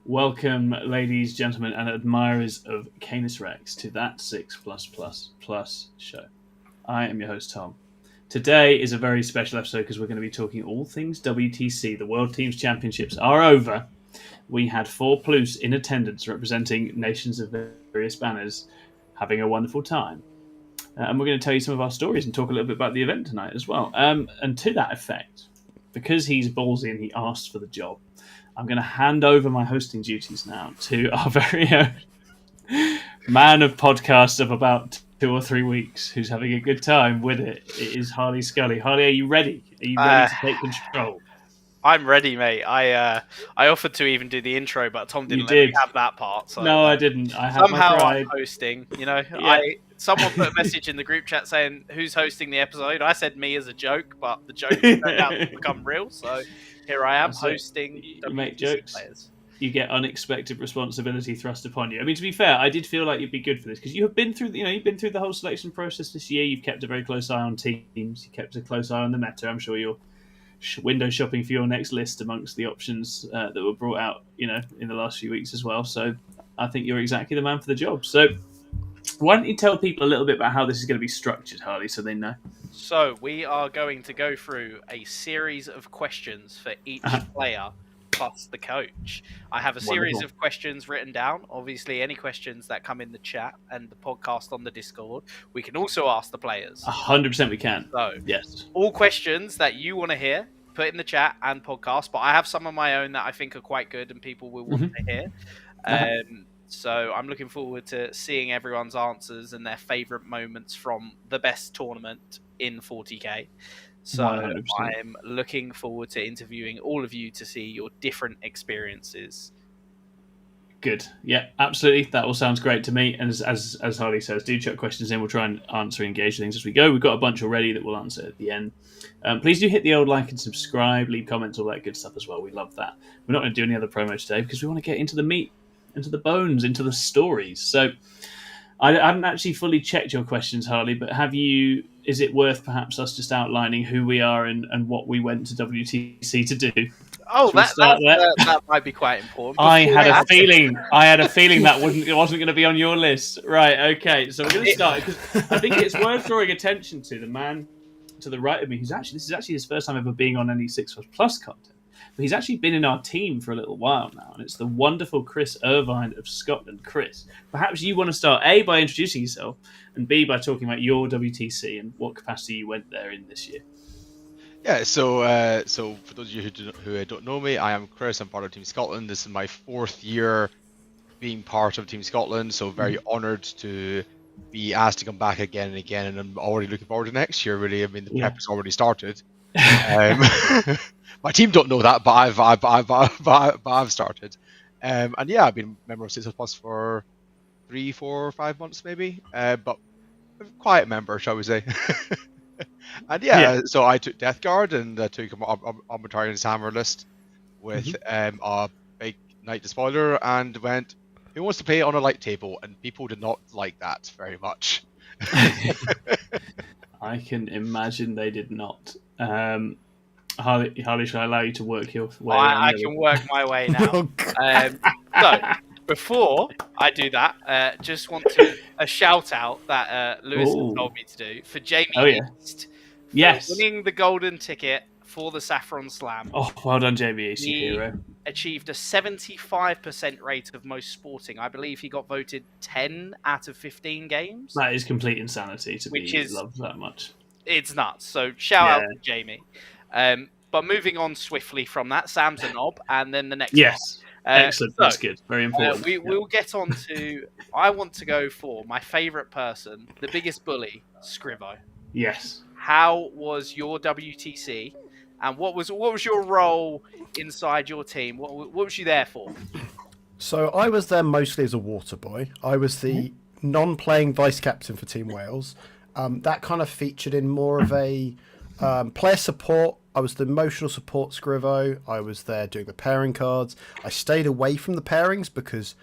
Welcome, ladies, gentlemen, and admirers of Canis Rex to that 6+++ show. I am your host, Tom. Today is a very special episode because we're going to be talking all things WTC. The World Teams Championships are over. We had 4 plus in attendance representing nations of various banners having a wonderful time. And we're going to tell you some of our stories and talk a little bit about the event tonight as well. And to that effect, because he's ballsy and he asked for the job, I'm going to hand over my hosting duties now to our very own man of podcast of about 2 or 3 weeks who's having a good time with it. It is Harley Scully. Harley, are you ready? Are you ready to take control? I'm ready, mate. I offered to even do the intro, but Tom didn't let me have that part. So no, I didn't. I had somehow my pride. I'm hosting. You know, Yeah. Someone put a message in the group chat saying who's hosting the episode. I said me as a joke, but the joke turned out to become real. So here I am hosting. You make jokes. Players. You get unexpected responsibility thrust upon you. I mean, to be fair, I did feel like you'd be good for this because you have been through. You've been through the whole selection process this year. You've kept a very close eye on teams. You kept a close eye on the meta. I'm sure you're window shopping for your next list amongst the options that were brought out, in the last few weeks as well. So I think you're exactly the man for the job. So why don't you tell people a little bit about how this is going to be structured, Harley, so they know? So we are going to go through a series of questions for each player plus the coach. I have a series of questions written down. Obviously, any questions that come in the chat and the podcast on the Discord, we can also ask the players. 100% we can. So, yes. All questions that you want to hear, put in the chat and podcast, but I have some of my own that I think are quite good and people will want to hear. So I'm looking forward to seeing everyone's answers and their favourite moments from the best tournament in 40k. So 100%. I'm looking forward to interviewing all of you to see your different experiences. Good. Yeah, absolutely. That all sounds great to me. And as Harley says, do chuck questions in. We'll try and answer and engage things as we go. We've got a bunch already that we'll answer at the end. Please do hit the old like and subscribe, leave comments, all that good stuff as well. We love that. We're not going to do any other promo today because we want to get into the meat, into the bones, into the stories. So I haven't actually fully checked your questions, Harley, but is it worth perhaps us just outlining who we are and what we went to WTC to do? Oh, that might be quite important. I had a feeling that it wasn't going to be on your list. Right, okay. So we're going to start because I think it's worth drawing attention to the man to the right of me, this is actually his first time ever being on any 6+ content. But he's actually been in our team for a little while now, and it's the wonderful Chris Irvine of Scotland. Chris, perhaps you want to start A, by introducing yourself, and B, by talking about your WTC and what capacity you went there in this year. Yeah, so for those of you who don't know me, I am Chris. I'm part of Team Scotland. This is my 4th year being part of Team Scotland, so very honoured to be asked to come back again and again, and I'm already looking forward to next year, really. I mean, the prep has already started. My team don't know that, but I've started. And yeah, I've been a member of 6+ for 3, 4, 5 months maybe, but a quiet member, shall we say. And so I took Death Guard and took Arbitrarian's Hammer list with a big Night Despoiler and went, who wants to play on a light table? And people did not like that very much. I can imagine they did not. Harley, shall I allow you to work your way? I can work my way now. So, before I do that, just want to a shout out that Lewis told me to do for Jamie East. Yes. Winning the golden ticket for the Saffron Slam. Oh, well done, Jamie East, hero. Achieved a 75% rate of most sporting. I believe he got voted 10 out of 15 games. That is complete insanity to be loved that much. It's nuts. So shout out to Jamie. But moving on swiftly from that, Sam's a knob, and then the next one. Excellent. That's good. Very important. We'll get on to... I want to go for my favourite person, the biggest bully, Scrivo. Yes. How was your WTC, and what was your role inside your team? What was you there for? So I was there mostly as a water boy. I was the non-playing vice captain for Team Wales. That kind of featured in more of a player support. I was the emotional support Scrivo. I was there doing the pairing cards. I stayed away from the pairings because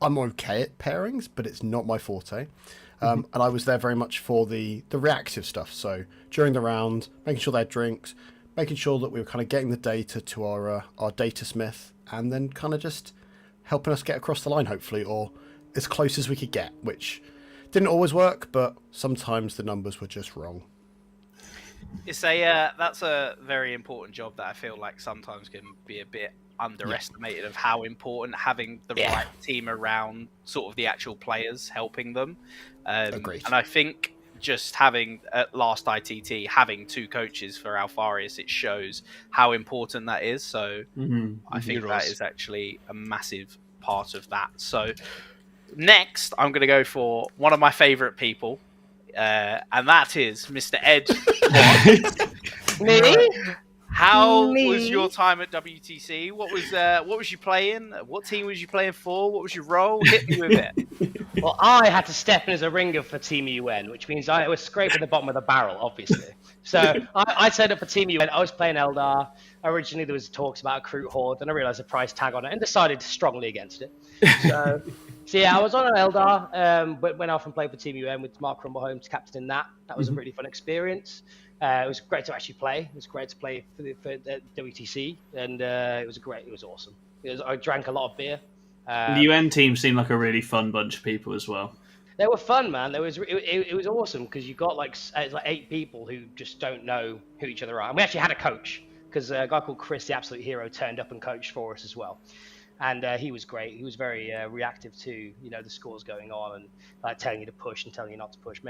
I'm okay at pairings, but it's not my forte. And I was there very much for the reactive stuff. So during the round, making sure they had drinks, making sure that we were kind of getting the data to our data smith, and then kind of just helping us get across the line, hopefully, or as close as we could get, which didn't always work, but sometimes the numbers were just wrong. It's that's a very important job that I feel like sometimes can be a bit underestimated of how important having the right team around sort of the actual players helping them. Agreed. And I think just having at last ITT having 2 coaches for Alfarius, it shows how important that is. So I think that is actually a massive part of that. So next, I'm going to go for one of my favourite people, and that is Mr. Ed. Me? How was your time at WTC? What was you playing? What team was you playing for? What was your role? Hit me with it. Well, I had to step in as a ringer for Team UN, which means I was scraping the bottom of the barrel, obviously. So I turned up for Team UN. I was playing Eldar. Originally, there was talks about a Crew Horde, and I realised the price tag on it and decided strongly against it. So yeah, I was on an Eldar, went off and played for Team UN with Mark Rumbleholmes captaining that. That was a really fun experience. It was great to actually play. It was great to play for WTC, and it was awesome. I drank a lot of beer. The UN team seemed like a really fun bunch of people as well. They were fun, man. It was awesome because you got like 8 people who just don't know who each other are. And we actually had a coach because a guy called Chris, the Absolute Hero, turned up and coached for us as well. And he was great. He was very reactive to the scores going on and like telling you to push and telling you not to push.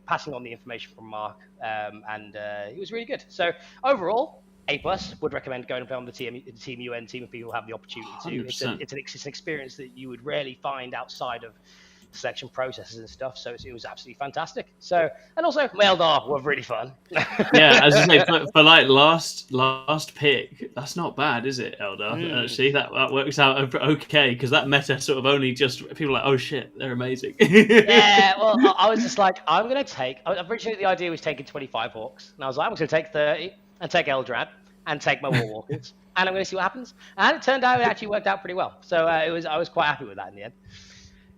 Passing on the information from Mark, and it was really good. So overall, A+. Would recommend going and play on the Team UN team if people have the opportunity to. It's an experience that you would rarely find outside of selection processes and stuff. So it was absolutely fantastic. So, and also Eldar were really fun. Yeah, as I say, for like last pick, that's not bad, is it, Eldar? Actually, that works out okay because that meta sort of only just people are like, oh shit, they're amazing. Yeah, well, I was just like, I'm going to take. Originally, the idea was taking 25 Hawks, and I was like, I'm going to take 30 and take Eldrad and take my Warwalkers, and I'm going to see what happens. And it turned out it actually worked out pretty well. So I was quite happy with that in the end.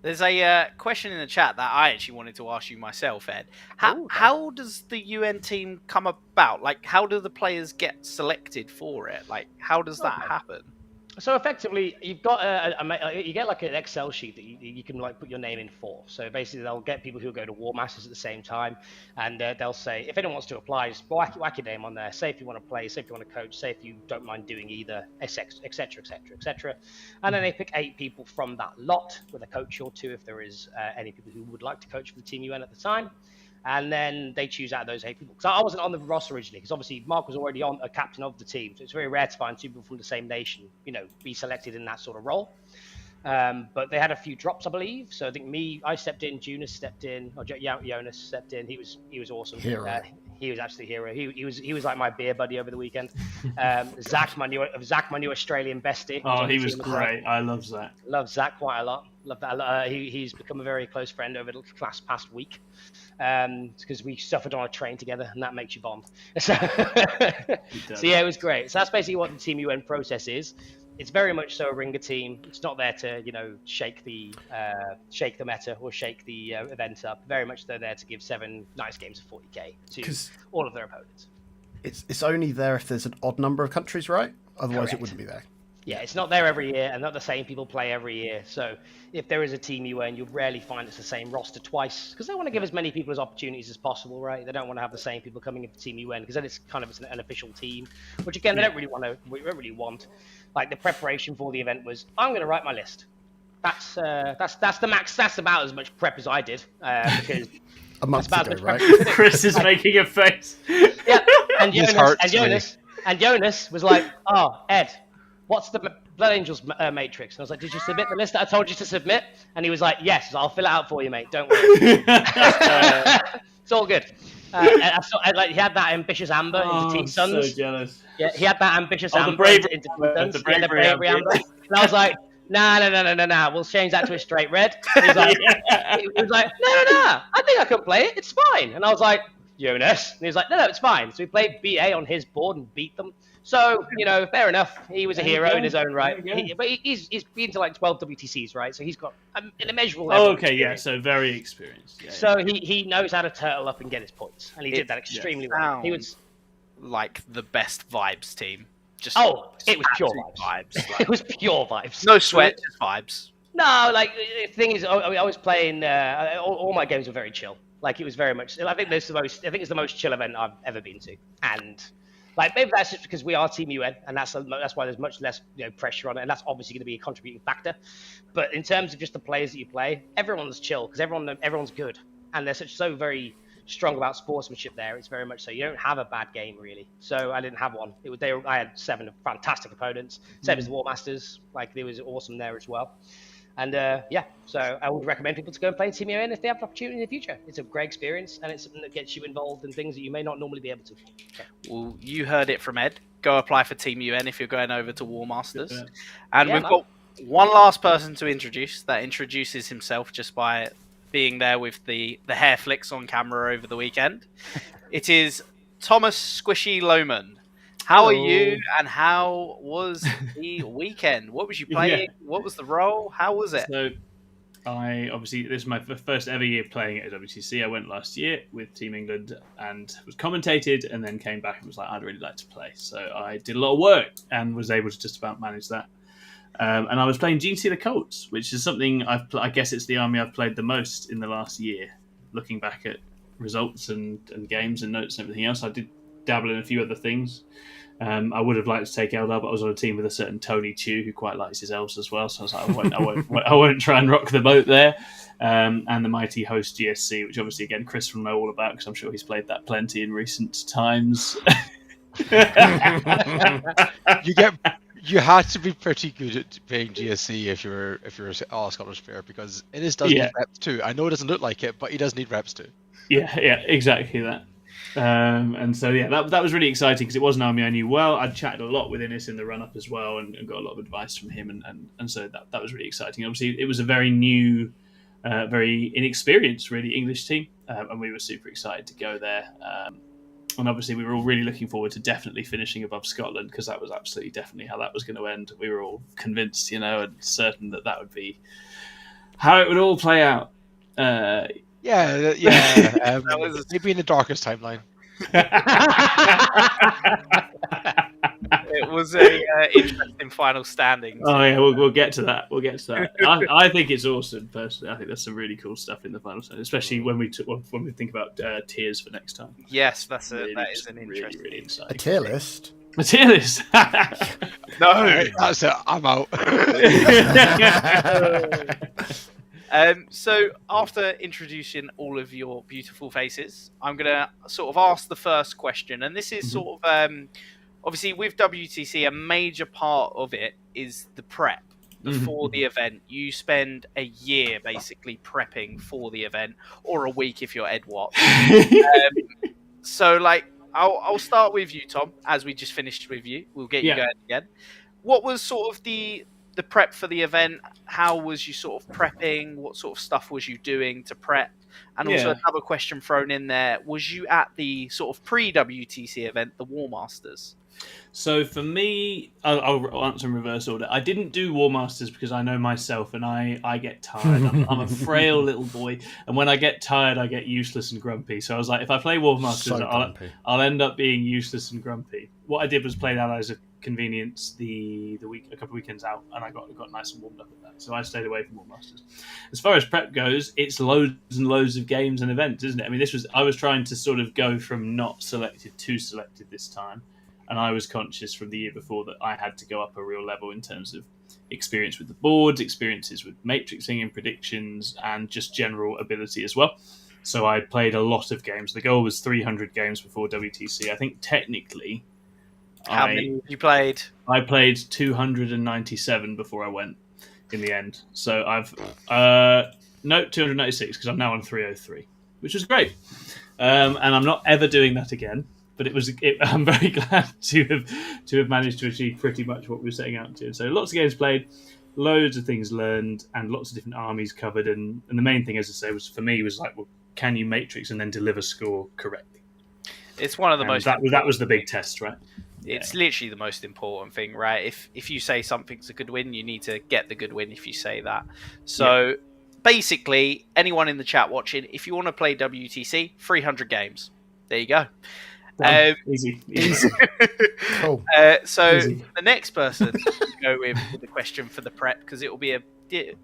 There's a question in the chat that I actually wanted to ask you myself, Ed. How does the UN team come about? Like, how do the players get selected for it? Like, how does that happen? So effectively, you've got you get like an Excel sheet that you can like put your name in for. So basically, they'll get people who go to War Masters at the same time, and they'll say if anyone wants to apply, just whack your name on there. Say if you want to play, say if you want to coach, say if you don't mind doing either, etc., etc., etc. And then they pick 8 people from that lot with a coach or 2 if there is any people who would like to coach for the Team UN at the time. And then they choose out of those 8 people. Because I wasn't on the roster originally, because obviously Mark was already on a captain of the team. So it's very rare to find 2 people from the same nation, be selected in that sort of role. But they had a few drops, I believe. So I think I stepped in, Jonas stepped in, or Jonas stepped in. He was awesome. Hero. He was absolutely hero. He was like my beer buddy over the weekend. Zach, my new Australian bestie. Oh, he was great. I love Zach. Love Zach quite a lot. Love that. He's become a very close friend over the past week. Because we suffered on a train together, and that makes you bond. So yeah, it was great. So that's basically what the Team UN process is. It's very much so a ringer team. It's not there to shake the meta or shake the event up. Very much they're there to give 7 nice games of 40k to all of their opponents. It's only there if there's an odd number of countries, right? Otherwise, Correct. It wouldn't be there. Yeah, it's not there every year, and not the same people play every year. So if there is a Team UN, you'll rarely find it's the same roster twice, because they want to give as many people as opportunities as possible, right? They don't want to have the same people coming in for Team UN, because then it's kind of an official team, which again, they don't really want. Like the preparation for the event was, I'm going to write my list. That's the max. That's about as much prep as I did, because a month ago, right? Chris is making a face. Yeah, and Jonas was like, "Oh, Ed, what's the Blood Angels matrix?" And I was like, "Did you submit the list that I told you to submit?" And he was like, "Yes, I'll fill it out for you, mate. Don't worry." It's all good. He had that ambitious amber into Teen Sons. So jealous. Yeah, he had that ambitious amber the bravery, into Teen Sons. the bravery amber. And I was like, nah. We'll change that to a straight red. He was like, no. I think I can play it. It's fine. And I was like, Jonas. And he was like, no, it's fine. So we played BA on his board and beat them. So, fair enough. He was a hero in his own right. But he's been to like 12 WTCs, right? So he's got an immeasurable level of experience. So very experienced. Yeah, so he knows how to turtle up and get his points. And he did that extremely well. He was like the best vibes team. Just it was pure absolute vibes. vibes. It was pure vibes. No sweat, just vibes. No, like the thing is, I was playing. All my games were very chill. Like it was very much. I think it's the most chill event I've ever been to, and like maybe that's just because we are Team UN, and that's why there's much less pressure on it, and that's obviously going to be a contributing factor. But in terms of just the players that you play, everyone's chill because everyone's good, and they're so very strong about sportsmanship there. It's very much so. You don't have a bad game really. So I didn't have one. I had 7 fantastic opponents. Same as the War Masters. Like they was awesome there as well. And so I would recommend people to go and play Team UN if they have the opportunity in the future. It's a great experience, and it's something that gets you involved in things that you may not normally be able to. So. Well, you heard it from Ed. Go apply for Team UN if you're going over to War Masters. Yeah. And we've got one last person to introduce that introduces himself just by being there with the hair flicks on camera over the weekend. It is Thomas Squishy Lohman. How are you, and how was the weekend? What was you playing? Yeah. What was the role? How was it? So, this is my first ever year playing at WTC. I went last year with Team England and was commentated, and then came back and was like, I'd really like to play. So I did a lot of work and was able to just about manage that. And I was playing Gene Stealer Colts, which is something I guess it's the army I've played the most in the last year. Looking back at results and games and notes and everything else, I did dabble in a few other things. I would have liked to take Eldar, but I was on a team with a certain Tony Chu who quite likes his elves as well. So I was like, I won't try and rock the boat there. And the mighty host GSC, which obviously again Chris will know all about because I'm sure he's played that plenty in recent times. You had to be pretty good at playing GSC if you're all Scottish player because it does need reps too. I know it doesn't look like it, but he does need reps too. Yeah, exactly that. And so that was really exciting because it was an army I knew well. I'd chatted a lot with Innes in the run up as well and got a lot of advice from him, and so that was really exciting. Obviously, it was a very new, very inexperienced, really English team, and we were super excited to go there. And obviously, we were all really looking forward to definitely finishing above Scotland because that was absolutely definitely how that was going to end. We were all convinced, and certain that would be how it would all play out. That was maybe in the darkest timeline. It was a interesting final standing. Oh yeah, we'll get to that. I think it's awesome personally. I think there's some really cool stuff in the final standing, especially when we think about tiers for next time. Yes, that is an interesting. Really a tier list. A tier list. No, that's it. I'm out. So after introducing all of your beautiful faces, I'm going to sort of ask the first question. And this is sort of, obviously with WTC, a major part of it is the prep before the event. You spend a year basically prepping for the event, or a week if you're Ed Watt. So like, I'll start with you, Tom, as we just finished with you. We'll get you going again. What was sort of the prep for the event? How was you sort of prepping? What sort of stuff was you doing to prep? And also another question thrown in there, was you at the sort of pre-WTC event, the War Masters? So for me, I'll answer in reverse order. I didn't do War Masters because I know myself and I get tired. I'm a frail little boy. And when I get tired, I get useless and grumpy. So I was like, if I play War Masters, I'll end up being useless and grumpy. What I did was play that as a convenience a couple of weekends out, and I got nice and warmed up at that. So I stayed away from War Masters. As far as prep goes, it's loads and loads of games and events, isn't it? I mean, I was trying to sort of go from not selected to selected this time. And I was conscious from the year before that I had to go up a real level in terms of experience with the boards, experiences with matrixing and predictions, and just general ability as well. So I played a lot of games. The goal was 300 games before WTC. I think technically... How many you played? I played 297 before I went in the end. So I've... 296 because I'm now on 303, which was great. And I'm not ever doing that again. But I'm very glad to have managed to achieve pretty much what we were setting out to. So lots of games played, loads of things learned, and lots of different armies covered. And the main thing, as I say, was for me was like, well, can you matrix and then deliver score correctly? It's one of the most. That was the big test, right? It's literally the most important thing, right? If you say something's a good win, you need to get the good win. If you say that, so basically, anyone in the chat watching, if you want to play WTC, 300 games. There you go. Easy. Cool. So Easy. the next person to go with the question for the prep, because it will be a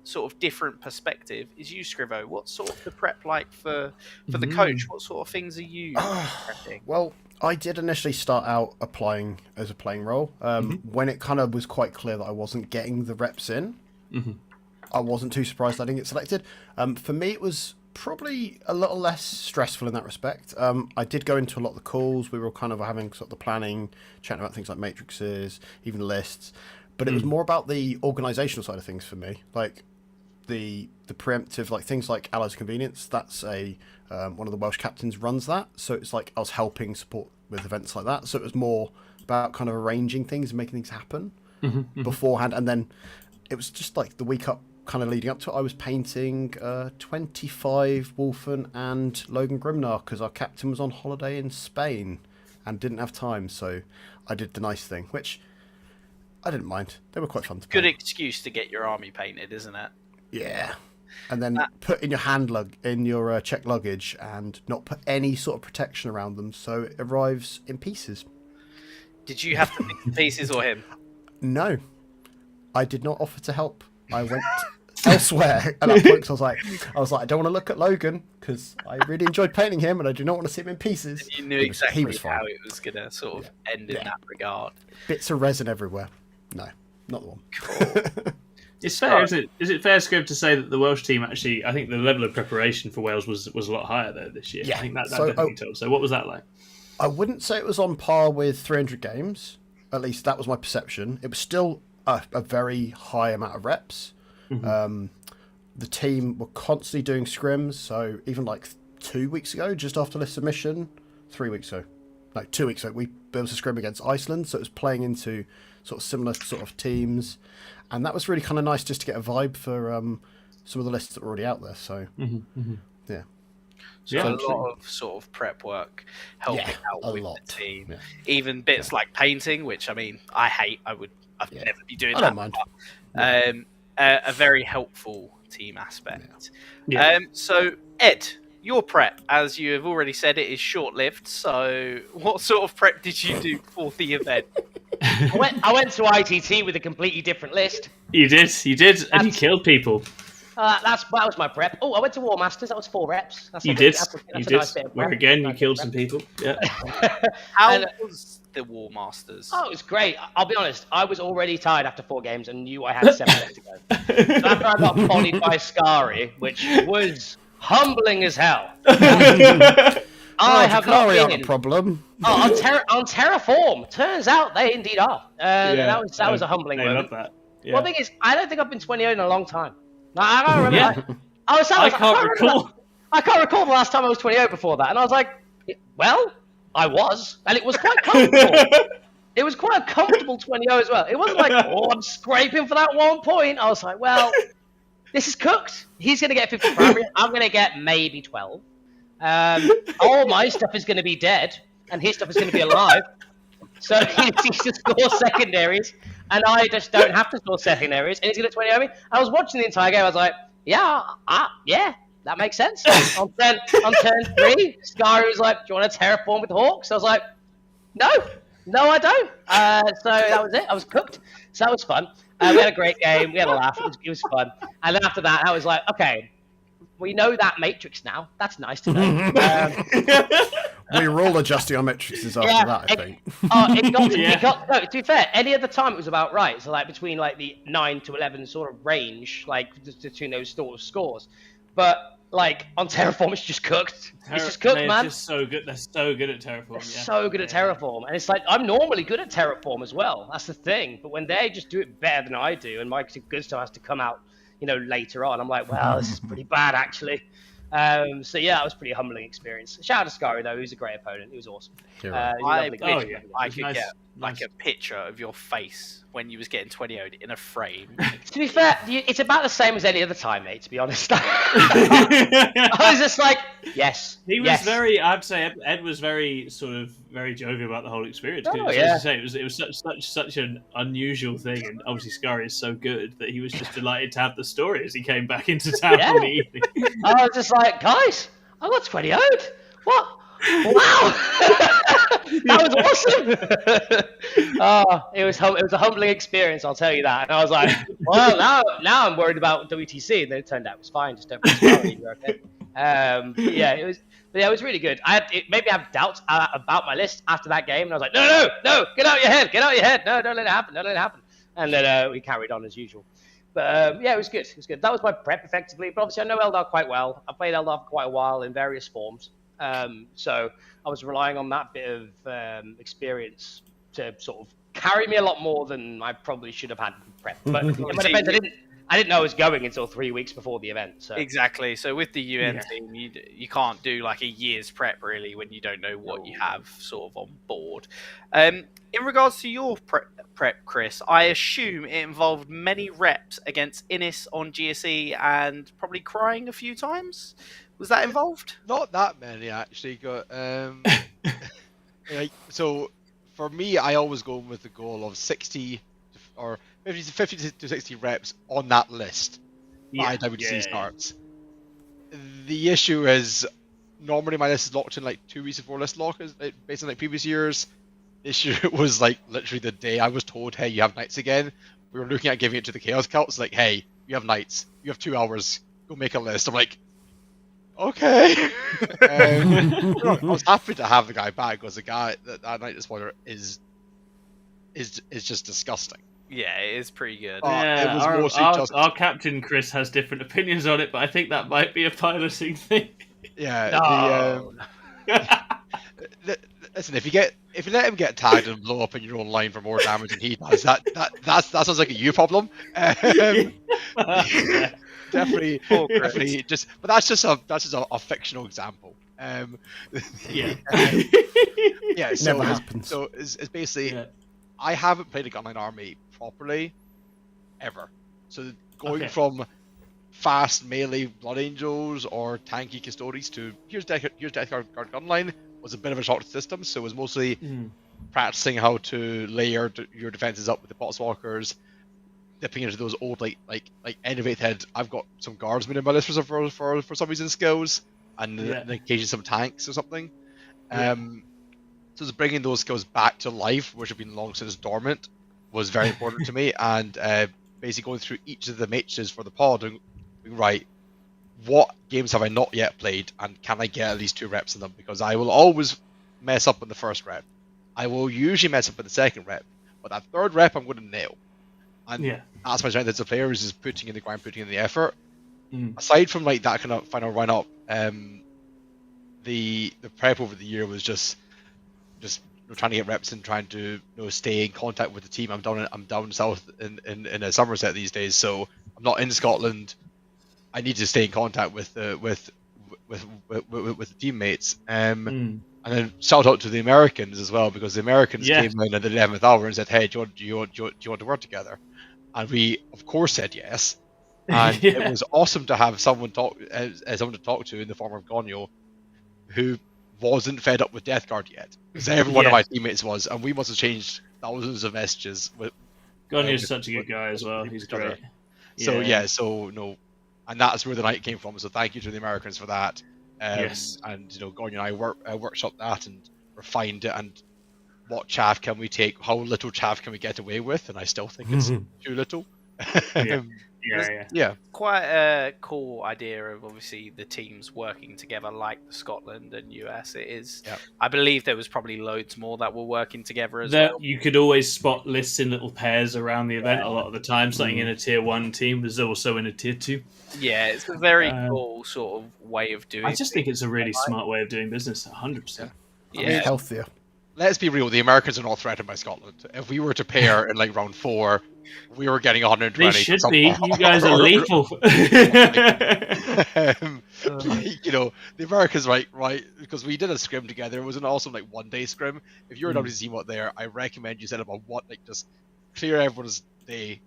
sort of different perspective, is you, Scrivo. What's sort of the prep like for the coach? What sort of things are you prepping? Well, I did initially start out applying as a playing role. When it kind of was quite clear that I wasn't getting the reps in, I wasn't too surprised I didn't get selected. For me, it was probably a little less stressful in that respect. I did go into a lot of the calls. We were kind of having sort of the planning, chatting about things like matrices, even lists. But it was more about the organisational side of things for me, like the preemptive, like things like Allies Convenience. That's one of the Welsh captains runs that, so it's like I was helping support with events like that. So it was more about kind of arranging things and making things happen beforehand, and then it was just like the week up, kind of leading up to it. I was painting 25 Wolfen and Logan Grimnar because our captain was on holiday in Spain and didn't have time, so I did the nice thing, which I didn't mind. They were quite fun to Good paint. excuse to get your army painted, isn't it? Yeah. And then put in your in your checked luggage and not put any sort of protection around them, so it arrives in pieces. Did you have to pick the pieces or him? No, I did not offer to help. I went elsewhere at that point. 'Cause I was like, I don't want to look at Logan because I really enjoyed painting him, and I do not want to see him in pieces. You knew exactly how it was going to sort of end in that regard. Bits of resin everywhere. No, not the one. Cool. It's fair, isn't it? Is it fair, Scrib, to say that the Welsh team actually, I think the level of preparation for Wales was a lot higher there this year? Yeah. I think that definitely told. So what was that like? I wouldn't say it was on par with 300 games. At least that was my perception. It was still a very high amount of reps. The team were constantly doing scrims. So even like 2 weeks ago, just after list submission, 3 weeks ago, no, 2 weeks ago, there was a scrim against Iceland. So it was playing into sort of similar sort of teams. And that was really kind of nice just to get a vibe for some of the lists that were already out there. So, yeah. So a lot of sort of prep work helping out with the team. Yeah. Even bits like painting, which I mean, I hate. I'd never be doing that. I don't mind. A very helpful team aspect. Yeah. So, Ed, your prep, as you have already said, it is short-lived. So, what sort of prep did you do for the event? I went to ITT with a completely different list. You did, and you killed people. That was my prep. Oh, I went to War Masters. That was 4 reps. You did. Where again, you killed some people. Yeah. How was the War Masters? Oh, it was great. I'll be honest. I was already tired after 4 games and knew I had 7 left to go. So after I got bodied by Scary, which was humbling as hell. I have not been a problem. on Terraform. Turns out they indeed are. That was a humbling moment. Love that. Yeah. Well, the thing is, I don't think I've been 20-0 in a long time. I don't remember. I can't recall. I can't recall the last time I was 20-0 before that, and I was like, well, I was, and it was quite comfortable. It was quite a comfortable 20-0 as well. It wasn't like, oh, I'm scraping for that 1 point. I was like, well, this is cooked. He's going to get 50 primary. I'm going to get maybe 12. All my stuff is going to be dead, and his stuff is going to be alive. So he needs to score secondaries, and I just don't have to score secondaries, and he's going to 20-0 me. I was watching the entire game. I was like, yeah, that makes sense. on turn 3, Sky was like, do you want to terraform with Hawks? I was like, no, I don't. So that was it. I was cooked. So that was fun. We had a great game. We had a laugh. It was fun. And then after that, I was like, okay, we know that matrix now. That's nice to know. We were all adjusting our matrices after that, I think. It got, no, to be fair, any other time it was about right. So like between like the 9 to 11 sort of range, like between those sort of scores. But like on Terraform, it's just cooked. It's just cooked, man. Just so good. They're so good at Terraform. They're so good at Terraform, and it's like I'm normally good at Terraform as well. That's the thing. But when they just do it better than I do, and my good stuff has to come out, later on, I'm like, well, this is pretty bad actually. So yeah, it was a pretty humbling experience. Shout out to Scary though, who's a great opponent. He was awesome. I could get like a picture of your face when you was getting 20-0'd in a frame. To be fair, it's about the same as any other time, mate. To be honest, I was just like, yes. He was very. I'd say Ed was very very jovial about the whole experience. As you say, it was such an unusual thing, and obviously Scary is so good that he was just delighted to have the story as he came back into town in the evening. I was just like, guys, I got 20-0'd. What? Wow. That was awesome. It was a humbling experience, I'll tell you that. And I was like, well, now I'm worried about WTC, and then it turned out it was fine. Just don't worry about it. You're okay. But yeah, it was really good. It made me have doubts about my list after that game, and I was like, no, get out your head, no, don't let it happen. And then we carried on as usual. But yeah, it was good. That was my prep effectively. But obviously, I know Eldar quite well. I played Eldar for quite a while in various forms. So I was relying on that bit of experience to sort of carry me a lot more than I probably should have had prep. But in my defense, I didn't know I was going until 3 weeks before the event. So exactly. So with the UN team, you can't do like a year's prep really when you don't know what you have sort of on board. In regards to your prep, Chris, I assume it involved many reps against Innis on GSE and probably crying a few times. Was that involved? Not that many actually. So for me, I always go with the goal of 60 or 50 to 60 reps on that list by WTC starts. The issue is normally my list is locked in like 2 weeks before list lock, based on like previous years. This year it was like literally the day I was told, hey, you have knights again. We were looking at giving it to the Chaos Cults, like, hey, you have knights. You have 2 hours. Go make a list. I'm like, okay. I was happy to have the guy back because the guy that Knight Despoiler is just disgusting. Yeah, it is pretty good. Yeah, our captain Chris has different opinions on it, but I think that might be a piloting thing. Yeah. Listen, if you let him get tagged and blow up in your own line for more damage than he does, that sounds like a you problem. Definitely. But that's just a fictional example. Yeah. Yeah. So Never happens. So it's basically, I haven't played a gunline army properly ever. So going from fast melee Blood Angels or tanky Custodes to here's Death Guard Gunline was a bit of a shock to the system. So it was mostly practicing how to layer your defenses up with the Potswalkers, dipping into those old like Innovate Head. I've got some guardsmen in my list for some reason skills, and occasionally some tanks or something. So it's bringing those skills back to life, which have been long since dormant, was very important to me. And basically going through each of the matrices for the pod and right, what games have I not yet played, and can I get at least 2 reps in them? Because I will always mess up in the first rep. I will usually mess up in the second rep, but that third rep I'm going to nail. And that's my strength as a player, is putting in the grind, putting in the effort. Aside from like that kind of final run up, the prep over the year was just trying to get reps and trying to stay in contact with the team. I'm down south in Somerset these days, so I'm not in Scotland. I need to stay in contact with the teammates. And then shout out to the Americans as well, because the Americans came in at the 11th hour and said, "Hey, do you want to work together?" And we of course said yes. And it was awesome to have someone to talk to in the form of Gonyo, who wasn't fed up with Death Guard yet, because every one of my teammates was, and we must have changed thousands of messages. Gonyo's such a good guy as well. He's great. And that's where the night came from. So thank you to the Americans for that. And Gonyo and I workshopped that and refined it. And what chaff can we take? How little chaff can we get away with? And I still think it's too little. Quite a cool idea of obviously the teams working together, like the Scotland and US. It is. I believe there was probably loads more that were working together as well. You could always spot lists in little pairs around the event a lot of the time. Something in a tier 1 team was also in a tier 2. Yeah, it's a very cool sort of way of doing. I just think it's a really smart way of doing business. 100%. Yeah, healthier. Let's be real, the Americans are not threatened by Scotland. If we were to pair in like round 4, we were getting 120. They should be. You guys are lethal. The Americans, right, because we did a scrim together. It was an awesome like 1-day scrim. If you're a WTC mod there, I recommend you set up just clear everyone's day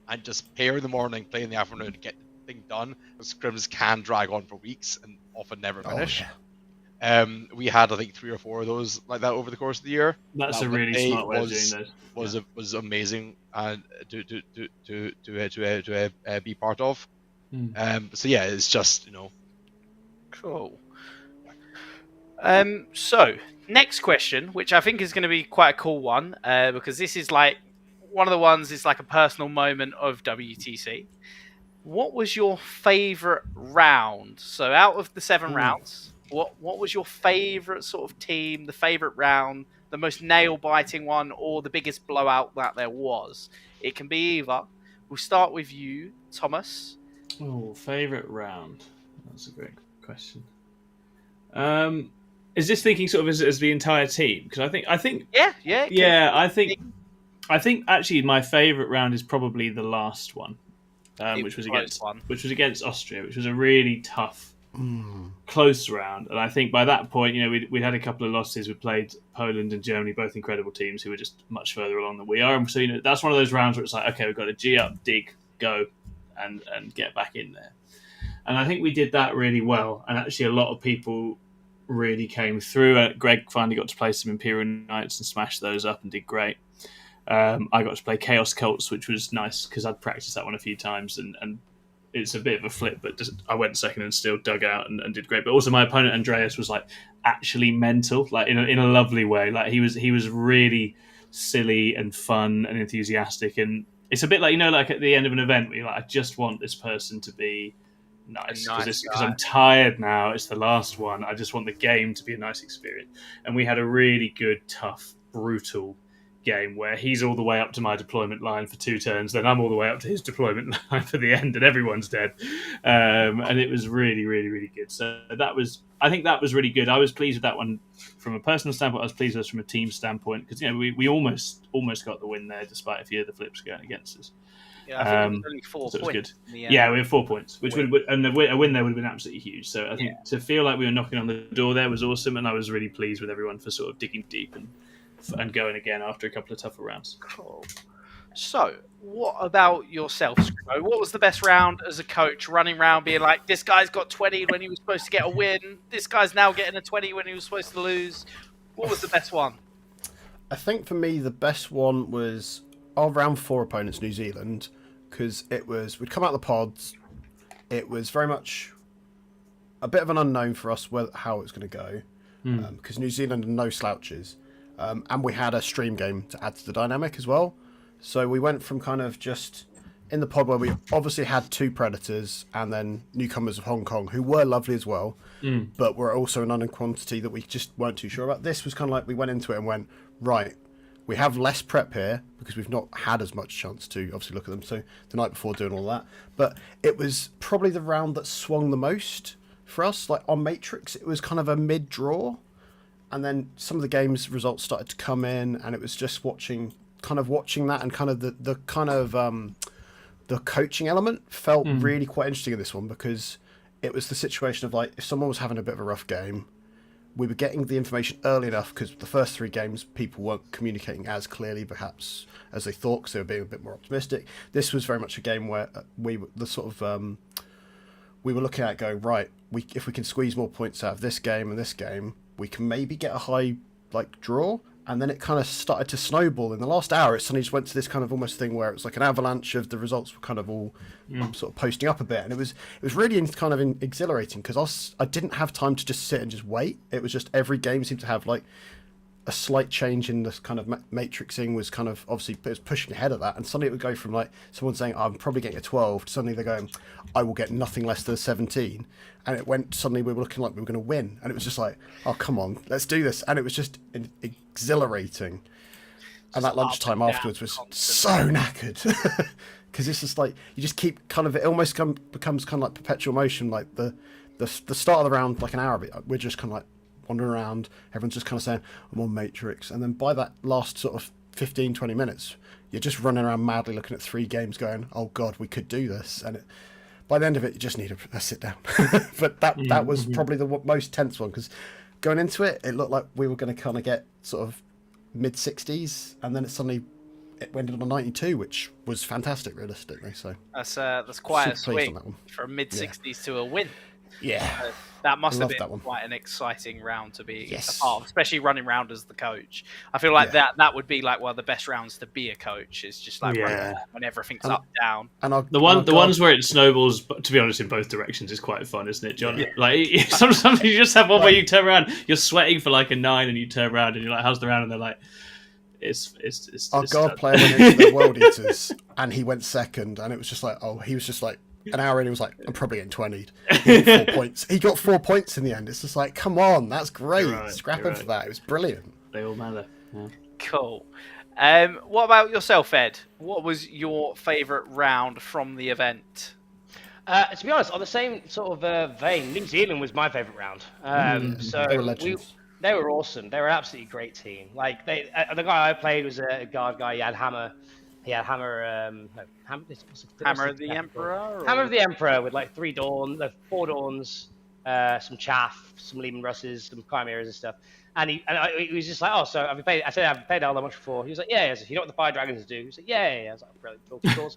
and just pair in the morning, play in the afternoon, and get the thing done. The scrims can drag on for weeks and often never finish. We had I think 3 or 4 of those like that over the course of the year. That's a really smart way of doing those. Was amazing and to be part of. So yeah, it's just cool. So next question, which I think is going to be quite a cool one, because this is like one of the ones. It's like a personal moment of WTC. What was your favorite round? So out of the 7 rounds, what was your favorite sort of team? The favorite round, the most nail biting one, or the biggest blowout that there was? It can be either. We'll start with you, Thomas. Oh, favorite round. That's a great question. Is this thinking sort of as the entire team? Because I think Yeah. I think actually my favorite round is probably the last one, which was against Austria, which was a really tough, close round. And I think by that point, we'd had a couple of losses. We played Poland and Germany, both incredible teams who were just much further along than we are. And so that's one of those rounds where it's like, okay, we've got to G up, dig, go, and get back in there. And I think we did that really well. And actually, a lot of people really came through. Greg finally got to play some Imperial Knights and smash those up and did great. I got to play Chaos Cults, which was nice because I'd practiced that one a few times, and it's a bit of a flip, but I went second and still dug out and did great. But also my opponent Andreas was like actually mental, like in a lovely way. Like he was really silly and fun and enthusiastic, and it's a bit like like at the end of an event where you're like, I just want this person to be nice because I'm tired now. It's the last one. I just want the game to be a nice experience. And we had a really good, tough, brutal game where he's all the way up to my deployment line for 2 turns, then I'm all the way up to his deployment line for the end, and everyone's dead. And it was really, really, really good. So I think that was really good. I was pleased with that one from a personal standpoint. I was pleased with us from a team standpoint because we almost got the win there, despite a few of the flips going against us. Yeah, I think it was only 4 so points. Yeah, we had 4 points, which and a win there would have been absolutely huge. So I think to feel like we were knocking on the door there was awesome, and I was really pleased with everyone for sort of digging deep and going again after a couple of tougher rounds. Cool. So, what about yourself, Scrivo? What was the best round as a coach, running around being like, this guy's got 20 when he was supposed to get a win, this guy's now getting a 20 when he was supposed to lose? What was the best one? I think for me, the best one was our round 4 opponents, New Zealand, because we'd come out of the pods, it was very much a bit of an unknown for us how it was going to go, because New Zealand are no slouches. And we had a stream game to add to the dynamic as well. So we went from kind of just in the pod where we obviously had 2 Predators and then newcomers of Hong Kong who were lovely as well, but were also an unknown quantity that we just weren't too sure about. This was kind of like we went into it and went, right, we have less prep here because we've not had as much chance to obviously look at them. So the night before doing all that. But it was probably the round that swung the most for us. Like on Matrix, it was kind of a mid-draw. And then some of the game's results started to come in, and it was just watching that, and kind of the coaching element felt really quite interesting in this one, because it was the situation of like, if someone was having a bit of a rough game, we were getting the information early enough, because the first 3 games people weren't communicating as clearly perhaps as they thought, because they were being a bit more optimistic. This was very much a game where we were looking at going, right, if we can squeeze more points out of this game and this game, we can maybe get a high draw. And then it kind of started to snowball. In the last hour, it suddenly just went to this kind of almost thing where it was like an avalanche of the results were kind of all sort of posting up a bit. And it was really kind of exhilarating, because I didn't have time to just sit and just wait. It was just every game seemed to have like a slight change in this kind of matrixing, was kind of obviously it was pushing ahead of that. And suddenly it would go from like someone saying, I'm probably getting a 12, to suddenly they're going, I will get nothing less than a 17. And it went, suddenly we were looking like we were going to win. And it was just like, oh, come on, let's do this. And it was just exhilarating. And that lunchtime afterwards was so knackered. Because it's just like, you just keep kind of, it almost becomes kind of like perpetual motion. Like the start of the round, like an hour of it, we're just kind of like wandering around. Everyone's just kind of saying, I'm on Matrix. And then by that last sort of 15, 20 minutes, you're just running around madly looking at 3 games going, oh God, we could do this. And by the end of it, you just need a sit down. But that was probably the most tense one, because going into it, it looked like we were going to kind of get sort of mid-60s, and then it went on a 92, which was fantastic realistically. So that's quite a swing from mid-60s to a win. Yeah. That must I have love that been one. quite an exciting round to be Yes. a part of, especially running round as the coach. I feel like Yeah. that would be like one of the best rounds to be a coach. Is just like running Yeah. around when everything's And- up down. And The ones where it snowballs, but to be honest, in both directions is quite fun, isn't it, John? Yeah. Like sometimes you just have one where you turn around, you're sweating for like a 9, and you turn around and you're like, "How's the round?" And they're like, "It's." our it's guard done." player went into the World Eaters and he went second, and it was just like, he was just like an hour in, he was like, I'm probably getting 20'd. He got 4 points. He got 4 points in the end. It's just like, come on, that's great. You're right, Scrap you're him for that. It was brilliant. They all matter. Yeah. Cool. What about yourself, Ed? What was your favourite round from the event? To be honest, on the same sort of vein, New Zealand was my favourite round. So They were legends. they were awesome. They were an absolutely great team. Like the guy I played was a guard guy. He had hammer. Hammer Hammer the Emperor? Or... Hammer of the Emperor with like 4 Dawns, some Chaff, some Leoben Russes, some Chimeras and stuff. And he was just like, oh, so have you played? I said, have you played all that much before? He was like, yeah. I said, you know what the Fire Dragons do? He was like, yeah. I was like, brilliant, of course.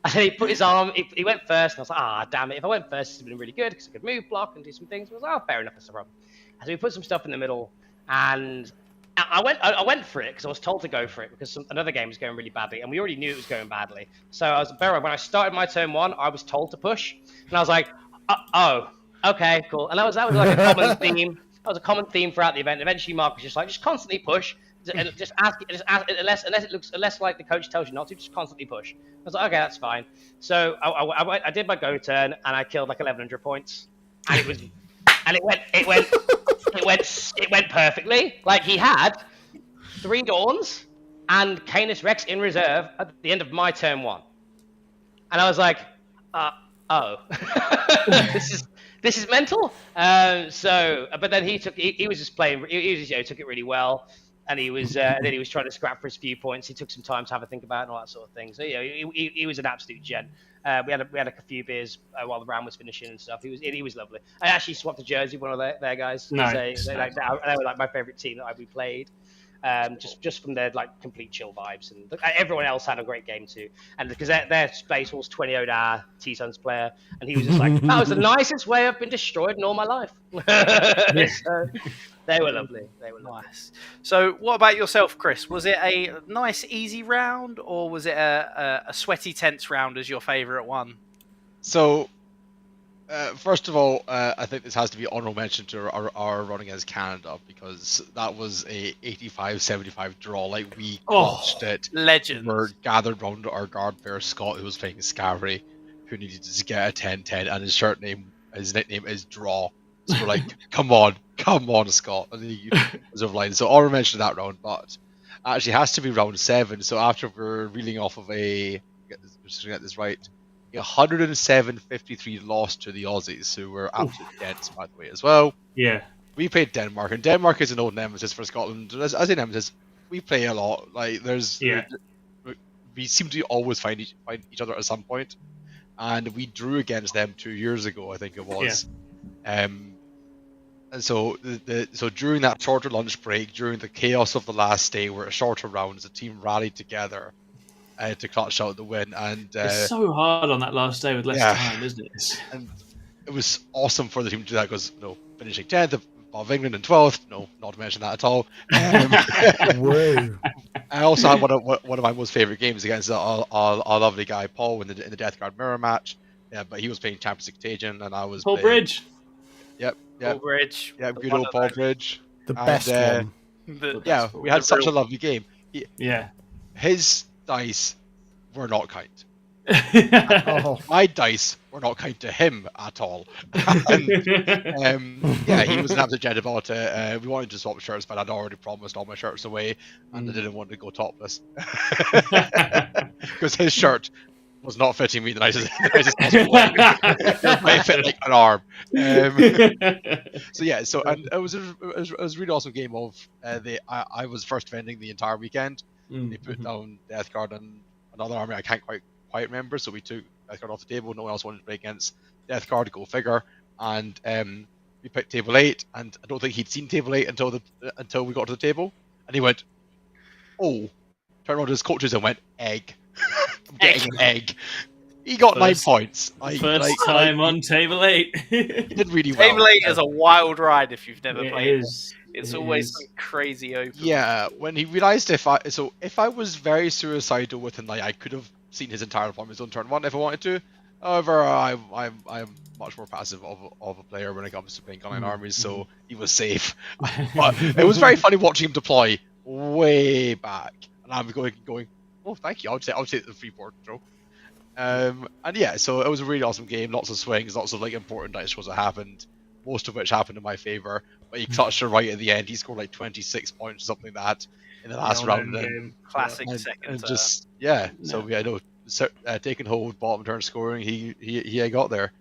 And then he put his arm, he went first, and I was like, damn it. If I went first, this would have been really good because I could move, block, and do some things. I was like, fair enough, that's the problem. And so we put some stuff in the middle, and I went for it because I was told to go for it because another game was going really badly, and we already knew it was going badly. So when I started my turn 1, I was told to push, and I was like, oh, okay, cool. And that was like a common theme. That was a common theme throughout the event. Eventually, Mark was just like, just constantly push, and just ask unless like the coach tells you not to, just constantly push. I was like, okay, that's fine. So I did my go turn, and I killed like 1,100 points, and it went perfectly. Like he had 3 Dawns and Canis Rex in reserve at the end of my turn 1, and I was like, oh, this is mental. But then he was just playing. He took it really well, and he was then he was trying to scrap for his few points. He took some time to have a think about it and all that sort of thing. So he was an absolute gent. We had a few beers while the round was finishing and stuff. He was lovely. I actually swapped a jersey with one of their guys. Nice. They were like my favorite team that we played. Just from their like complete chill vibes, and everyone else had a great game too. And because their space was 20 hour T-Sons player, and he was just like, that was the nicest way I've been destroyed in all my life. So, they were lovely. Nice. So, what about yourself, Chris? Was it a nice, easy round, or was it a sweaty, tense round as your favourite one? So, first of all, I think this has to be honourable mention to our run against Canada, because that was a 85-75 draw. Like, we clutched it. Legends. We were gathered round our guard player Scott, who was playing Scary, who needed to get a 10-10, and his nickname is Draw. So we're like, come on, Scott. And he was overline. So honourable mention to that round, but actually has to be round 7. So after we're reeling off of just to get this right, 107-53 loss to the Aussies, who were absolutely dense, by the way, as well. Yeah. We played Denmark, and Denmark is an old nemesis for Scotland. As a nemesis, we play a lot. Like we seem to always find each other at some point, and we drew against them 2 years ago, I think it was. Yeah. And so so during that shorter lunch break, during the chaos of the last day, where a shorter round, the team rallied together to clutch out the win. And it's so hard on that last day with less time, isn't it? And it was awesome for the team to do that, because finishing 10th above England and 12th, not to mention that at all. Whoa. I also had one of my most favourite games against our lovely guy Paul in the Death Guard mirror match. Yeah, but he was playing Champions Contagion, and I was Paul Bridge. Yep. Paul Bridge. Yeah, good old Paul Bridge. The best one. We had such a lovely game. His dice were not kind. My dice were not kind to him at all. And, he was an absolute gent about it. We wanted to swap shirts, but I'd already promised all my shirts away, and I didn't want to go topless because his shirt was not fitting me the nicest possible way. It fit like an arm. And it was a really awesome game of I was first defending the entire weekend. They put down Death Guard and another army I can't quite remember, so we took Death Guard off the table. No one else wanted to play against Death Guard, go figure. And we picked table 8, and I don't think he'd seen table 8 until we got to the table, and he went, turned around to his coaches and went, egg. I'm getting an egg. He got 9 First- points. First time on table 8. He did really well. Table 8 is a wild ride if you've never It played is. it. It's It always is. some crazy open. Yeah, when he realized if I was very suicidal with him, like I could have seen his entire performance on turn 1 if I wanted to. However, I'm much more passive of a player when it comes to playing gunline armies, so he was safe. But it was very funny watching him deploy way back, and I'm going, oh thank you, I'll take the free board throw. And yeah, so it was a really awesome game. Lots of swings, lots of like important dice rolls that happened, most of which happened in my favor. But he touched her right at the end. He scored like 26 points, something like that, in the last round. Classic And second turn. just so yeah, no, taking hold, bottom turn scoring. He got there.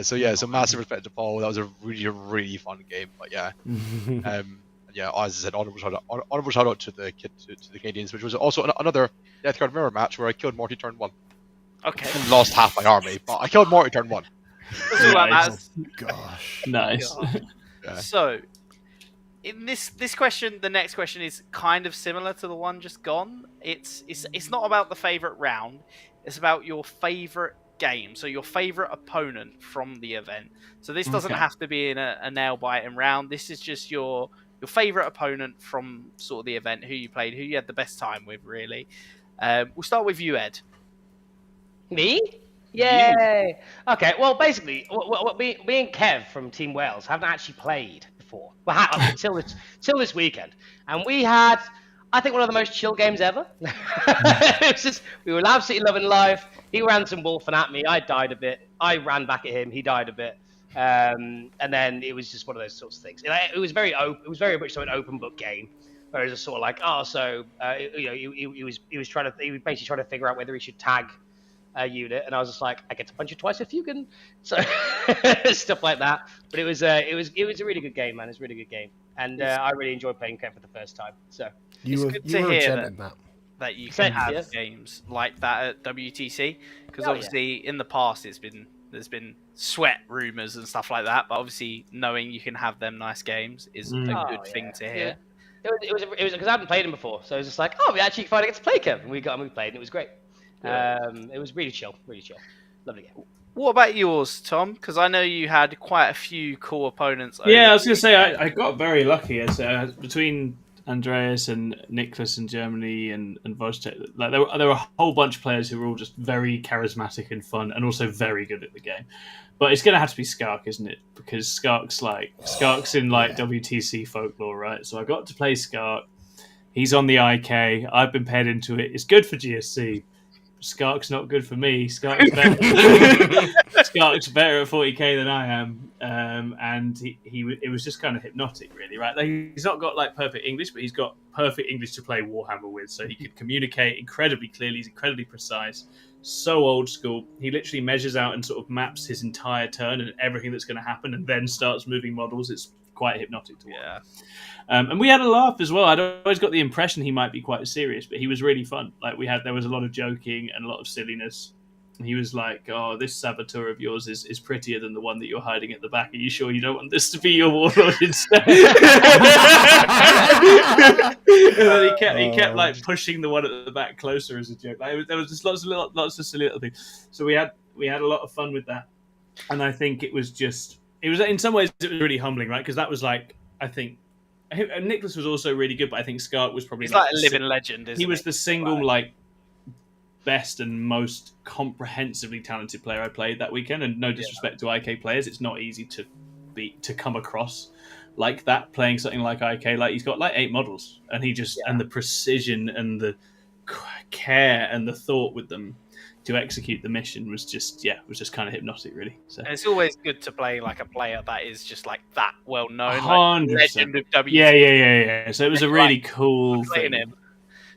So yeah, so massive respect to Paul. That was a really fun game. But yeah, yeah, as I said, honorable shout out to the Canadians, which was also another Death Guard mirror match where I killed Morty turn 1. Okay. And lost half my army, but I killed Morty turn 1. That's all that matters. Gosh. Nice. Yeah. So, in this question, the next question is kind of similar to the one just gone. It's not about the favorite round. It's about your favorite game. So your favorite opponent from the event. So this doesn't Okay. have to be in a nail biting round. This is just your favorite opponent from sort of the event, who you played, who you had the best time with, really. We'll start with you, Ed. Me? Yay! Okay, well, basically, me and Kev from Team Wales haven't actually played before. Well, until this weekend, and we had, I think, one of the most chill games ever. It was just, we were absolutely loving life. He ran some wolfing at me. I died a bit. I ran back at him. He died a bit. And then it was just one of those sorts of things. It was very open. It was very much so an open book game. Whereas it's sort of like, he was basically trying to figure out whether he should tag a unit, and I was just like, I get to punch you twice if you can, so stuff like that. But it was a really good game, man. It's a really good game, and I really enjoyed playing Kev for the first time. So You were good to a hear gent that. in that. That you can Thank have you. games like that at WTC, because Oh, obviously in the past there's been sweat rumors and stuff like that, but obviously knowing you can have them nice games is a good thing to hear. It was because I hadn't played him before, so it was just like, we actually finally get to play Kev, and we played, and it was great. It was really chill, lovely game. What about yours, Tom? Because I know you had quite a few cool opponents. Yeah, I was going to say I got very lucky. Between Andreas and Nicholas in Germany and Wojtek, like there were a whole bunch of players who were all just very charismatic and fun, and also very good at the game. But it's going to have to be Skark, isn't it? Because Skark's in WTC folklore, right? So I got to play Skark. He's on the IK. I've been paired into it. It's good for GSC. Skark's not good for me. Skark's better at 40k than I am, and it was just kind of hypnotic, really, right? Like, he's not got like perfect English, but he's got perfect English to play Warhammer with, so he can communicate incredibly clearly. He's incredibly precise, so old school. He literally measures out and sort of maps his entire turn and everything that's going to happen, and then starts moving models. It's quite hypnotic to watch. Yeah. And we had a laugh as well. I'd always got the impression he might be quite serious, but he was really fun. Like there was a lot of joking and a lot of silliness. He was like, "Oh, this saboteur of yours is prettier than the one that you're hiding at the back. Are you sure you don't want this to be your warlord instead?" And then he kept like pushing the one at the back closer as a joke. Like, there was just lots of silly little things. So we had a lot of fun with that, and I think it was in some ways it was really humbling, right? Because that was like, I think. Nicholas was also really good, but I think Skark was probably He's like a living legend, isn't he? He was the single best and most comprehensively talented player I played that weekend. And no disrespect to IK players, it's not easy to come across like that playing something like IK. Like, he's got like 8 models, and he just and the precision and the care and the thought with them to execute the mission was just kind of hypnotic, really. So and it's always good to play like a player that is just like that well known, 100%. like legend of WTC. Yeah. So it was a really cool Playing thing. him.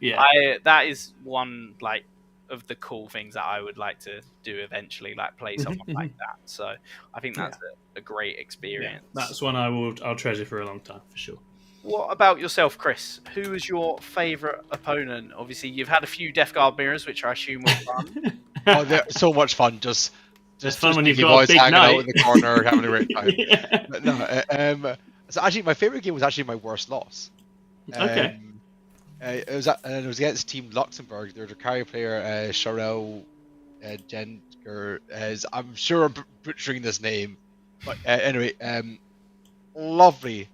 Yeah, that is one like of the cool things that I would like to do eventually, like play someone like that. So I think that's a great experience. Yeah, that's one I'll treasure for a long time, for sure. What about yourself, Chris? Who is your favourite opponent? Obviously, you've had a few Death Guard mirrors, which I assume were fun. Oh, they're so much fun. Just fun when you've you got a boys big hanging night. out in the corner, having a great time. Yeah. But no, so actually, my favorite game was actually my worst loss. Okay. It was against Team Luxembourg. There's a carry player, Charel Jenker, as I'm sure I'm butchering this name, but anyway, lovely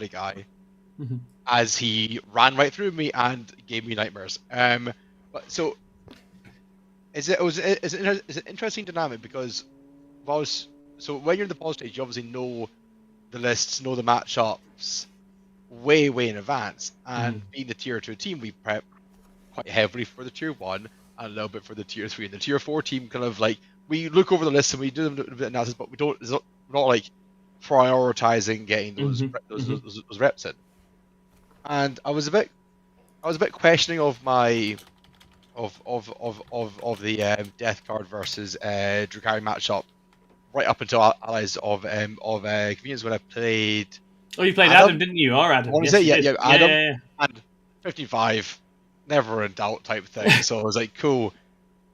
guy, Mhm. as he ran right through me and gave me nightmares. But so is it was it's an interesting dynamic because so when you're in the pause stage, you obviously know the lists, know the matchups way in advance, and being the tier 2 team, we prep quite heavily for the tier 1 and a little bit for the tier 3. And the tier 4 team kind of like, we look over the list and we do a bit of analysis, but we're not like prioritizing getting those those reps in. And I was a bit questioning of my the death card versus Drukari matchup right up until Allies of Convenience, when I played Oh, you played Adam, didn't you? Or I Adam? want to Yes, say, you did. yeah, Adam, Yeah. and 55, never in doubt type thing. So I was like, cool,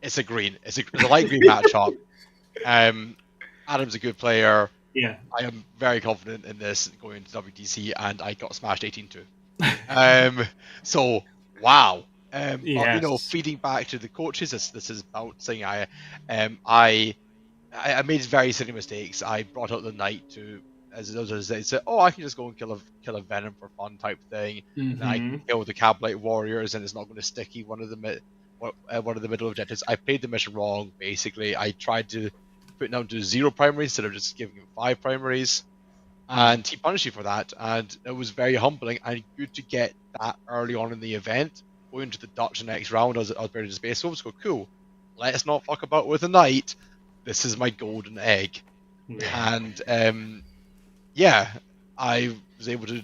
it's a light green matchup. Adam's a good player. Yeah. I am very confident in this going into WTC, and I got smashed 18-2. So wow. But Yes. feeding back to the coaches, this is bouncing. I made very silly mistakes. I brought out the knight to, as others they said, oh, I can just go and kill a venom for fun type thing, and then I can kill the Cablite warriors, and it's not going to sticky one of the middle objectives. I played the mission wrong. Basically, I tried to put it down to 0 primaries instead of just giving him 5 primaries, and he punished me for that, and it was very humbling and good to get that early on in the event. Going to the Dutch the next round, I was buried in space, so I was cool. Let's not fuck about with the knight. This is my golden egg. Yeah. And yeah, I was able to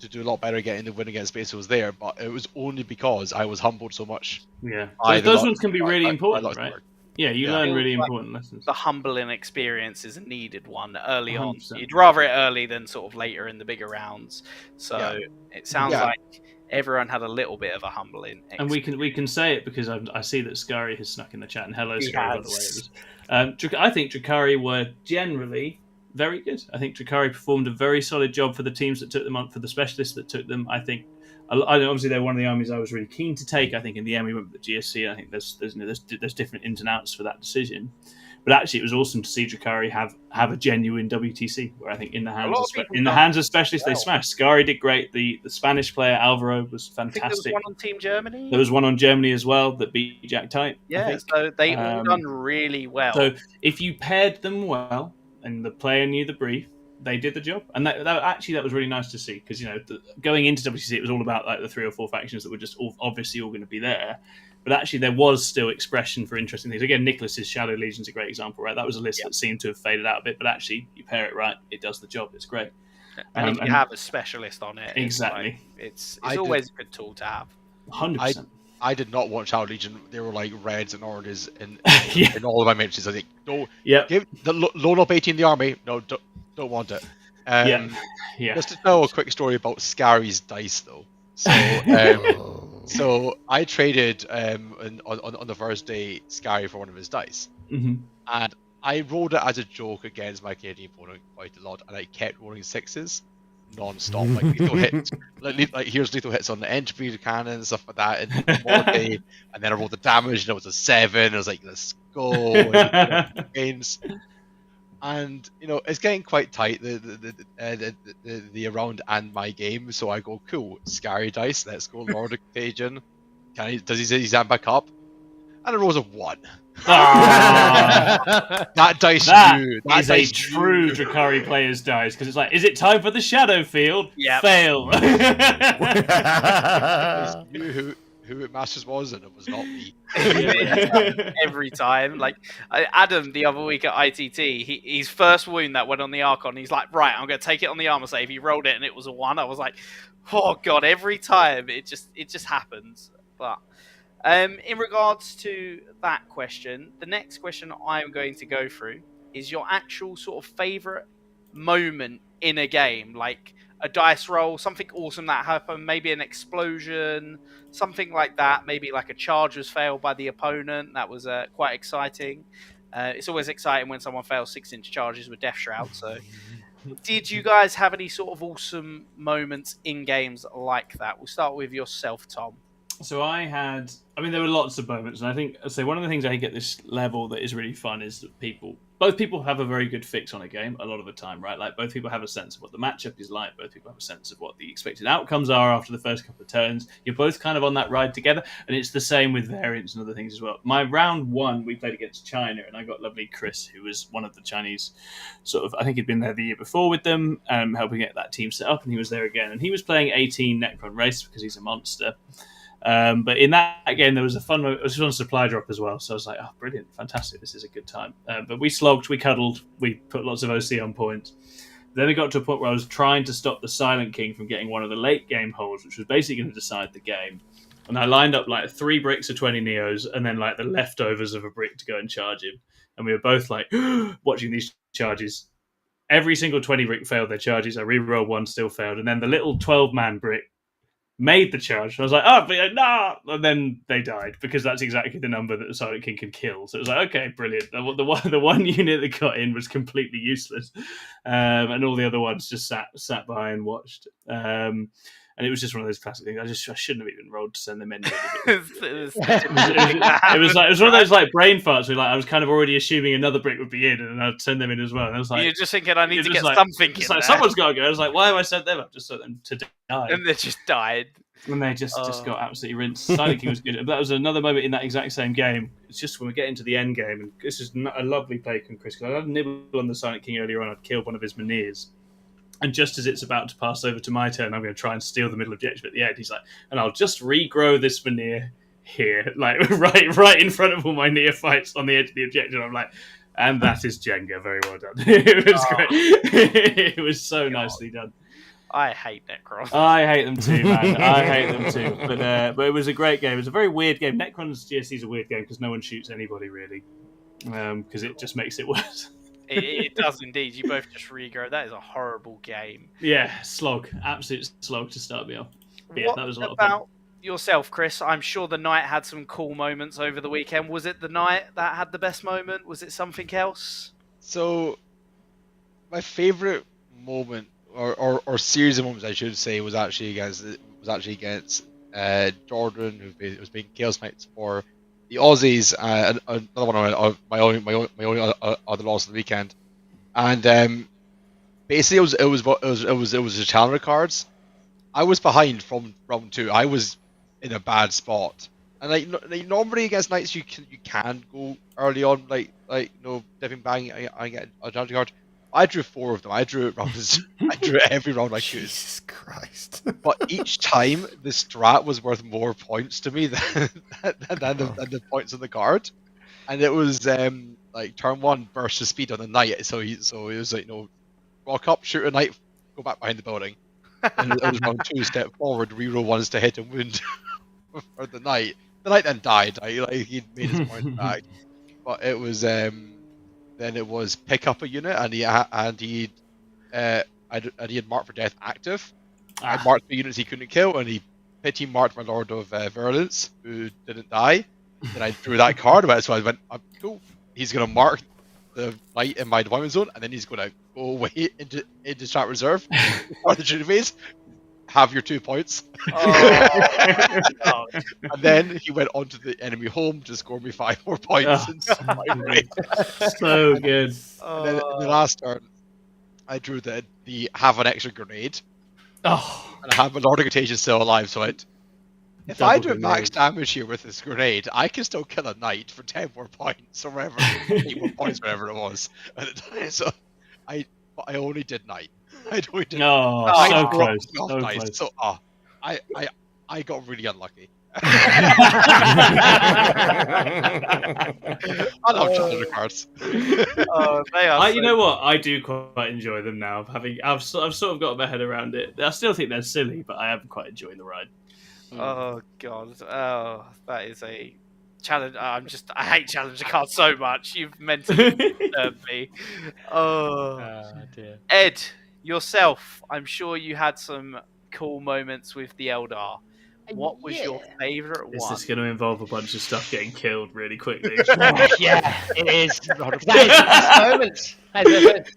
do a lot better getting the win against Space was there, but it was only because I was humbled so much. Yeah. Those ones can be really important, right? Yeah, you learn really important lessons. The humbling experience is a needed one early 100%. on. You'd rather it early than sort of later in the bigger rounds. So it sounds like everyone had a little bit of a humbling experience. And we can say it because I see that Scurry has snuck in the chat. And hello, Scurry, by the way. I think Drukari were generally very good. I think Drukari performed a very solid job for the teams that took them on, for the specialists that took them. I think, obviously, they're one of the armies I was really keen to take. I think in the end we went with the GSC. I think there's different ins and outs for that decision. But actually, it was awesome to see Drukari have a genuine WTC, where I think in the hands of specialists they smashed. Scary did great. The Spanish player Alvaro was fantastic. I think there was one on Team Germany. There was one on Germany as well that beat Jack Tight. Yeah, so they all done really well. So if you paired them well and the player knew the brief, they did the job. And that was really nice to see, because going into WTC it was all about like the 3 or 4 factions that were just obviously all going to be there. But actually, there was still expression for interesting things. Again, Nicholas's Shadow Legion is a great example, right? That was a list that seemed to have faded out a bit, but actually, you pair it right, it does the job. It's great. And if you have a specialist on it, exactly, it's always a good tool to have. 100%. I did not want Shadow Legion. They were like reds and oranges in all of my mentions. I think give the load up 18 in the army. No, don't want it. Just to tell a quick story about Scary's dice, though. So. So I traded on the first day Scary for one of his dice, and I rolled it as a joke against my Canadian opponent quite a lot, and I kept rolling 6s non-stop, like lethal hits, like here's lethal hits on the entropy cannon and stuff like that, and then I rolled the damage and it was a 7. I was like, let's go. And it's getting quite tight, the round and my game, so I go, cool, Scary dice, let's go Lord of Contagion. Does he say he's back up? And it rolls a 1. That dice is a true Drukari player's dice, because it's like, is it time for the Shadow Field? Yeah. Fail. Who it Masters was, and it was not me. Every time. Like Adam the other week at ITT, his first wound that went on the Archon, he's like, right, I'm going to take it on the armor save. He rolled it and it was a 1. I was like, oh god, every time it just happens. But in regards to that question, the next question I'm going to go through is your actual sort of favorite moment in a game, like a dice roll, something awesome that happened, maybe an explosion, something like that, maybe like a charge was failed by the opponent. That was quite exciting. It's always exciting when someone fails 6-inch charges with Death Shroud. So did you guys have any sort of awesome moments in games like that? We'll start with yourself, Tom. So there were lots of moments, and I think one of the things I think at this level that is really fun is that both people have a very good fix on a game a lot of the time, right? Like both people have a sense of what the matchup is like, both people have a sense of what the expected outcomes are after the first couple of turns. You're both kind of on that ride together, and it's the same with variants and other things as well. My round 1, we played against China, and I got lovely Chris, who was one of the Chinese I think he'd been there the year before with them, helping get that team set up, and he was there again, and he was playing 18 Necron race because he's a monster. But in that game, there was a fun moment. It was on supply drop as well. So I was like, oh, brilliant, fantastic. This is a good time. But we slogged, we cuddled, we put lots of OC on point. Then we got to a point where I was trying to stop the Silent King from getting one of the late game holds, which was basically going to decide the game. And I lined up like 3 bricks of 20 Neos and then like the leftovers of a brick to go and charge him. And we were both like watching these charges. Every single 20 brick failed their charges. I re-rolled 1, still failed. And then the little 12-man brick made the charge. And I was like, oh, but no! And then they died because that's exactly the number that the Silent King can kill. So it was like, okay, brilliant. The one unit that got in was completely useless, and all the other ones just sat by and watched. And it was just one of those classic things. I shouldn't have even rolled to send them in. It was one of those like brain farts where like I was kind of already assuming another brick would be in, and I'd send them in as well. And I was like, you're just thinking, I need to get like, something in like, there. someone's got to go. I was like, why have I sent them up? Just sent them to die. And they just died. And they just got absolutely rinsed. Silent King was good. But that was another moment in that exact same game. It's just when we get into the end game, and this is a lovely play from Chris, because I had a nibble on the Silent King earlier on. I'd killed one of his Minears. And just as it's about to pass over to my turn, I'm going to try and steal the middle objective at the end. He's like, and I'll just regrow this Minear here, like right in front of all my neophytes on the edge of the objective. I'm like, and that is Jenga. Very well done. It was great. It was so nicely done. I hate Necron. I hate them too, man. I hate them too. But it was a great game. It was a very weird game. Necron's GSC is a weird game because no one shoots anybody really, because it just makes it worse. It does indeed. You both just regrow. That is a horrible game. Yeah, slog. Absolute slog to start me off. But yeah, that was a lot of fun. About yourself, Chris? I'm sure the night had some cool moments over the weekend. Was it the night that had the best moment? Was it something else? So, my favourite moment, or series of moments, I should say, was actually against Jordan, who was being Chaos Knights for the Aussies. Another one of my only other loss of the weekend, and basically it was the challenger cards. I was behind from round 2. I was in a bad spot, and like normally against Knights you can go early on, like dipping bang and get a challenger card. I drew 4 of them. I drew every round I could. Jesus Christ! But each time the strat was worth more points to me than the points on the card, and it was like turn 1 burst of speed on the knight. So it was like rock up, shoot a knight, go back behind the building, and it was round 2 step forward, reroll 1s to hit and wound for the knight. The knight then died. He made his point back, but it was then it was pick up a unit, and he had marked for death active. I marked the units he couldn't kill, and he marked my Lord of Virulence, who didn't die. Then I drew that card, so I went, cool. He's going to mark the knight in my deployment zone, and then he's going to go away into strat reserve for the duty phase. Have your 2 points. And then he went onto the enemy home to score me 5 more points. So good. And then in the last turn, I drew the have an extra grenade. Oh, and I have my Lord of Contagion still alive, so if I do max damage here with this grenade, I can still kill a knight for 10 more points or whatever, 8 more points, whatever it was at the time. So I only did knight. I only did. No, so close. So close. So I got really unlucky. I love challenger cards. They are. You know what? I do quite enjoy them now. I've sort of got my head around it. I still think they're silly, but I am quite enjoying the ride. Oh god! Oh, that is a challenge. I hate challenger cards so much. You've mentally disturbed me. Oh dear. Ed, yourself, I'm sure you had some cool moments with the Eldar. What was your favourite one? This is going to involve a bunch of stuff getting killed really quickly. Yeah, it is. That is moments.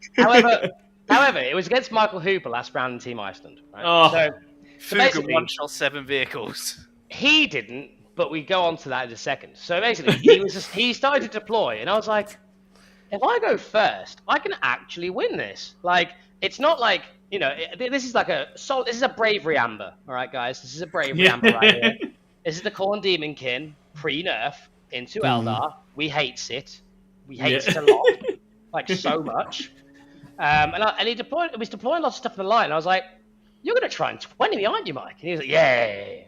However, it was against Michael Hooper last round in Team Iceland. Right? Oh. So Fuga one-shot 7 vehicles. He didn't, but we go on to that in a second. So basically, he started to deploy, and I was like, if I go first, I can actually win this. Like, it's not like, this is like this is a bravery amber. All right, guys, this is a bravery amber right here. This is the Khorne Demonkin pre-nerf into Eldar. We hates it. We hates it a lot, like so much. And he was deploying lots of stuff in the line. And I was like, "You're going to try and 20 me, aren't you, Mike?" And he was like, "Yeah."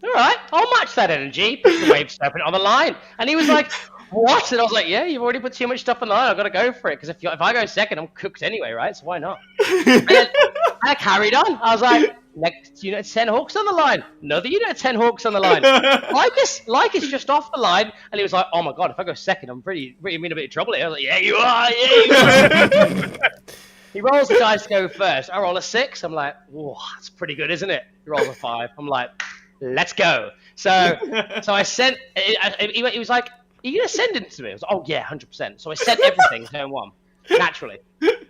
All right, I'll match that energy. Put the wave serpent on the line, and he was like, "What?" And I was like, "Yeah, you've already put too much stuff on the line. I've got to go for it because if I go second, I'm cooked anyway, right? So why not?" And then I carried on. I was like, "Next unit, 10 hawks on the line. Another unit, 10 hawks on the line." Lycus just off the line, and he was like, "Oh my god, if I go second, I'm really in a bit of trouble here." I was like, "Yeah, you are. Yeah, you are." He rolls the dice to go first. I roll a 6. I'm like, "Whoa, that's pretty good, isn't it?" He rolls a 5. I'm like, "Let's go." So I sent. He was like, "Are you gonna send it to me?" I was like, "Oh yeah, 100%." So I sent everything turn 1, naturally.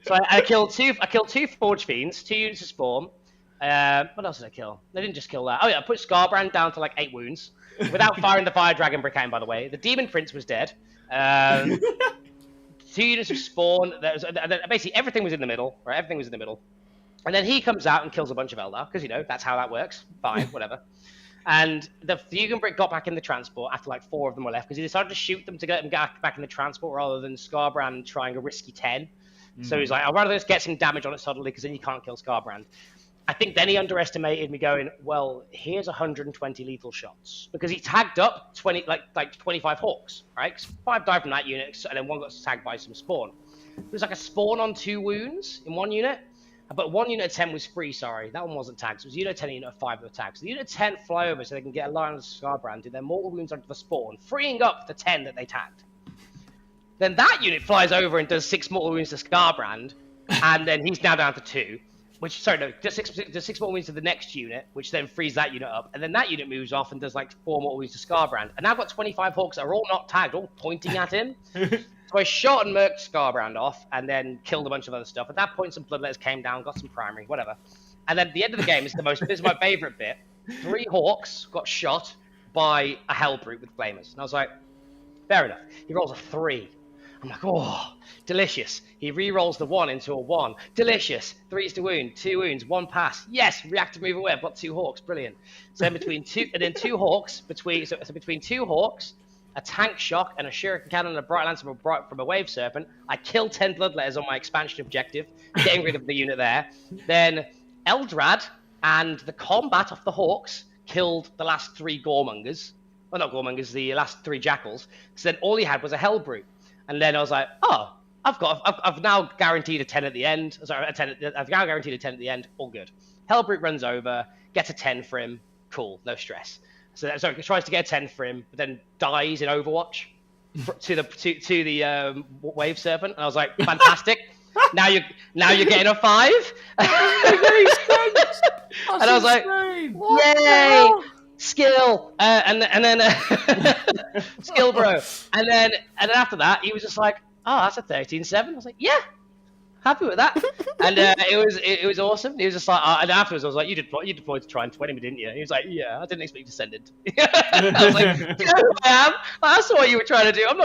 So I killed two Forge Fiends, 2 units of Spawn. What else did I kill? I didn't just kill that. Oh yeah, I put Scarbrand down to like 8 wounds without firing the Fire Dragon Bricane. By the way, the Demon Prince was dead. 2 units of Spawn. Basically everything was in the middle. Right, everything was in the middle. And then he comes out and kills a bunch of Eldar because that's how that works. Fine, whatever. And the Fugenbrick got back in the transport after like 4 of them were left because he decided to shoot them to get them back in the transport rather than Scarbrand trying a risky 10. So he's like, "I'd rather just get some damage on it suddenly because then you can't kill Scarbrand." I think then he underestimated me going, "Well, here's 120 lethal shots." Because he tagged up 25 hawks, right? 'Cause 5 died from that unit, and then 1 got tagged by some spawn. It was like a spawn on 2 wounds in 1 unit. But 1 unit of 10 was free, sorry. That one wasn't tagged. So it was unit 10 and unit 5 were tagged. So the unit 10 fly over so they can get a line on the Scarbrand, do their mortal wounds onto the spawn, freeing up the 10 that they tagged. Then that unit flies over and does 6 mortal wounds to Scarbrand, and then he's now down to 2. Does 6 mortal wounds to the next unit, which then frees that unit up. And then that unit moves off and does like 4 mortal wounds to Scarbrand. And now I've got 25 hawks that are all not tagged, all pointing at him. So I shot and murked Scarbrand off and then killed a bunch of other stuff. At that point, some Bloodletters came down, got some primary, whatever. And then at the end of the game, this is my favourite bit. 3 hawks got shot by a Hellbrute with flamers. And I was like, fair enough. He rolls a 3. I'm like, oh, delicious. He re-rolls the 1 into a 1. Delicious. 3's to wound, 2 wounds, 1 pass. Yes, reactive move away. I've got 2 hawks. Brilliant. So in between 2 hawks, between 2 hawks, a tank shock, and a shuriken cannon, and a bright lance from a wave serpent, I killed 10 bloodletters on my expansion objective, getting rid of the unit there. Then Eldrad and the combat of the hawks killed the last 3 goremongers. Well, not goremongers, the last 3 jackals. So then all he had was a hellbrute. And then I was like, oh, I've now guaranteed a 10 at the end. Sorry, I've now guaranteed a 10 at the end. All good. Hellbrute runs over, gets a 10 for him. Cool, no stress. So he tries to get a 10 for him, but then dies in Overwatch to the wave serpent. And I was like, fantastic. now you're getting a 5. And I was like, yay, skill, and then skill, bro. And then after that, he was just like, oh, that's a 13-7. I was like, yeah, happy with that. And it was awesome. He was just like, and afterwards I was like, you deployed to try and 20 me, didn't you? He was like, yeah, I didn't expect you to send it. I was like, yeah, I am. That's what you were trying to do. I'm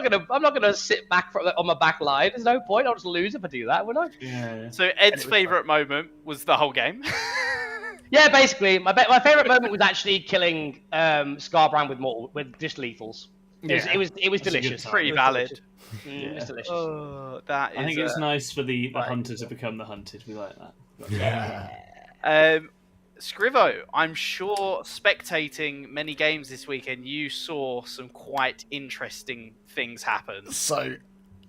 not gonna sit back on my back line. There's no point. I'll just lose if I do that, wouldn't I? Yeah. So Ed's favourite moment was the whole game. Yeah, basically, my favourite moment was actually killing Scarbrand with just lethals. It was delicious. Pretty valid. It was delicious. Oh, that is. I think it's nice for the hunter to become the hunted. We like that. Yeah. Scrivo, I'm sure spectating many games this weekend, you saw some quite interesting things happen. So,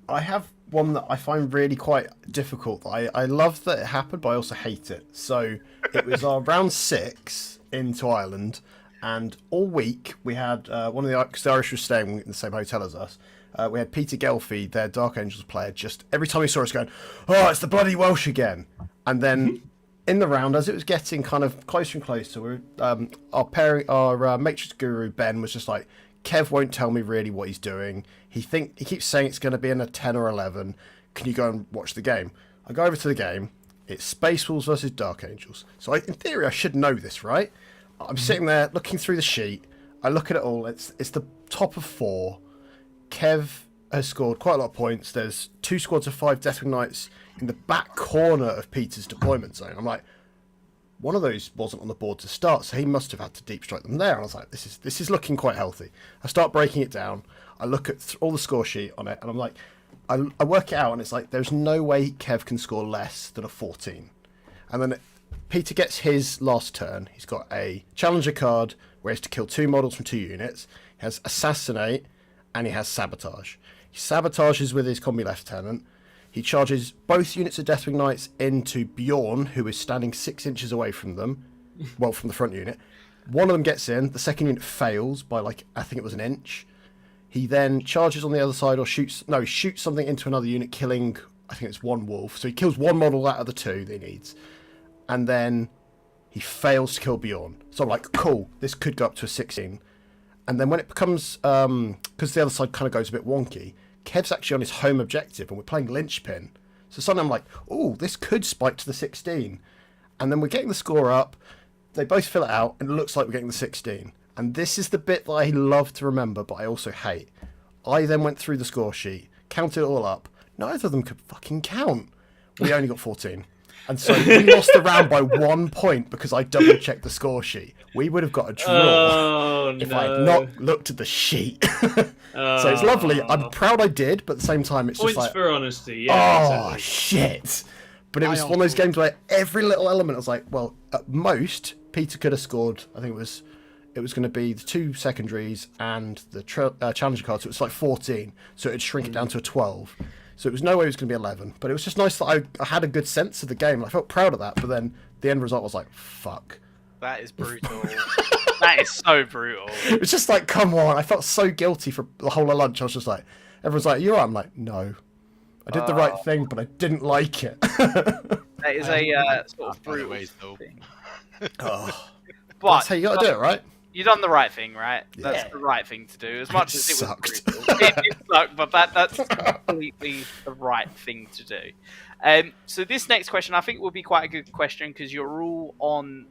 I have one that I find really quite difficult. I love that it happened, but I also hate it. So, it was our round 6 into Ireland, and all week we had one of because the Irish was staying in the same hotel as us. We had Peter Gelfie, their Dark Angels player, just every time he saw us going, oh, it's the bloody Welsh again. And then in the round, as it was getting kind of closer and closer, our Matrix guru, Ben, was just like, Kev won't tell me really what he's doing. He keeps saying it's going to be in a 10 or 11. Can you go and watch the game? I go over to the game. It's Space Wolves versus Dark Angels. So in theory, I should know this, right? I'm sitting there looking through the sheet. I look at it all. It's the top of 4. Kev has scored quite a lot of points. There's 2 squads of 5 Deathwing Knights in the back corner of Peter's deployment zone. I'm like, one of those wasn't on the board to start, so he must have had to deep strike them there. And I was like, this is looking quite healthy. I start breaking it down. I look at all the score sheet on it, and I'm like, I work it out, and it's like, there's no way Kev can score less than a 14. And then Peter gets his last turn. He's got a Challenger card where he has to kill 2 models from 2 units. He has Assassinate, and he has Sabotage. He sabotages with his Combi Lieutenant. He charges both units of Deathwing Knights into Bjorn, who is standing 6 inches away from them. Well, from the front unit. One of them gets in. The second unit fails by, I think it was an inch. He then charges on the other side or shoots something into another unit, killing, I think it's 1 wolf. So he kills 1 model out of the 2 that he needs. And then he fails to kill Bjorn. So I'm like, cool, this could go up to a 16. And then when it becomes, because the other side kind of goes a bit wonky, Kev's actually on his home objective and we're playing Linchpin. So suddenly I'm like, oh, this could spike to the 16. And then we're getting the score up. They both fill it out and it looks like we're getting the 16. And this is the bit that I love to remember, but I also hate. I then went through the score sheet, counted it all up. Neither of them could fucking count. We only got 14. And so we lost the round by 1 point because I double-checked the score sheet. We would have got a draw if I had not looked at the sheet. So it's lovely. I'm proud I did, but at the same time, it's Points just like... for honesty, yeah. Oh, shit. But it was one of those games where every little element, I was like, well, at most, Peter could have scored, I think it was going to be the 2 secondaries and the Challenger card, so it was like 14. So it'd shrink it down to a 12. So it was no way it was going to be 11. But it was just nice that I had a good sense of the game. I felt proud of that. But then the end result was like, fuck. That is brutal. That is so brutal. It was just like, come on. I felt so guilty for the whole of lunch. I was just like, everyone's like, you're right. I'm like, no. I did the right thing, but I didn't like it. That is a sort of brutal thing. Oh. But That's how you got to do it, right? You done the right thing, right? Yeah. That's the right thing to do. As much as it sucked. was brutal, it did suck, but that's completely the right thing to do. So this next question, I think, will be quite a good question because you were all on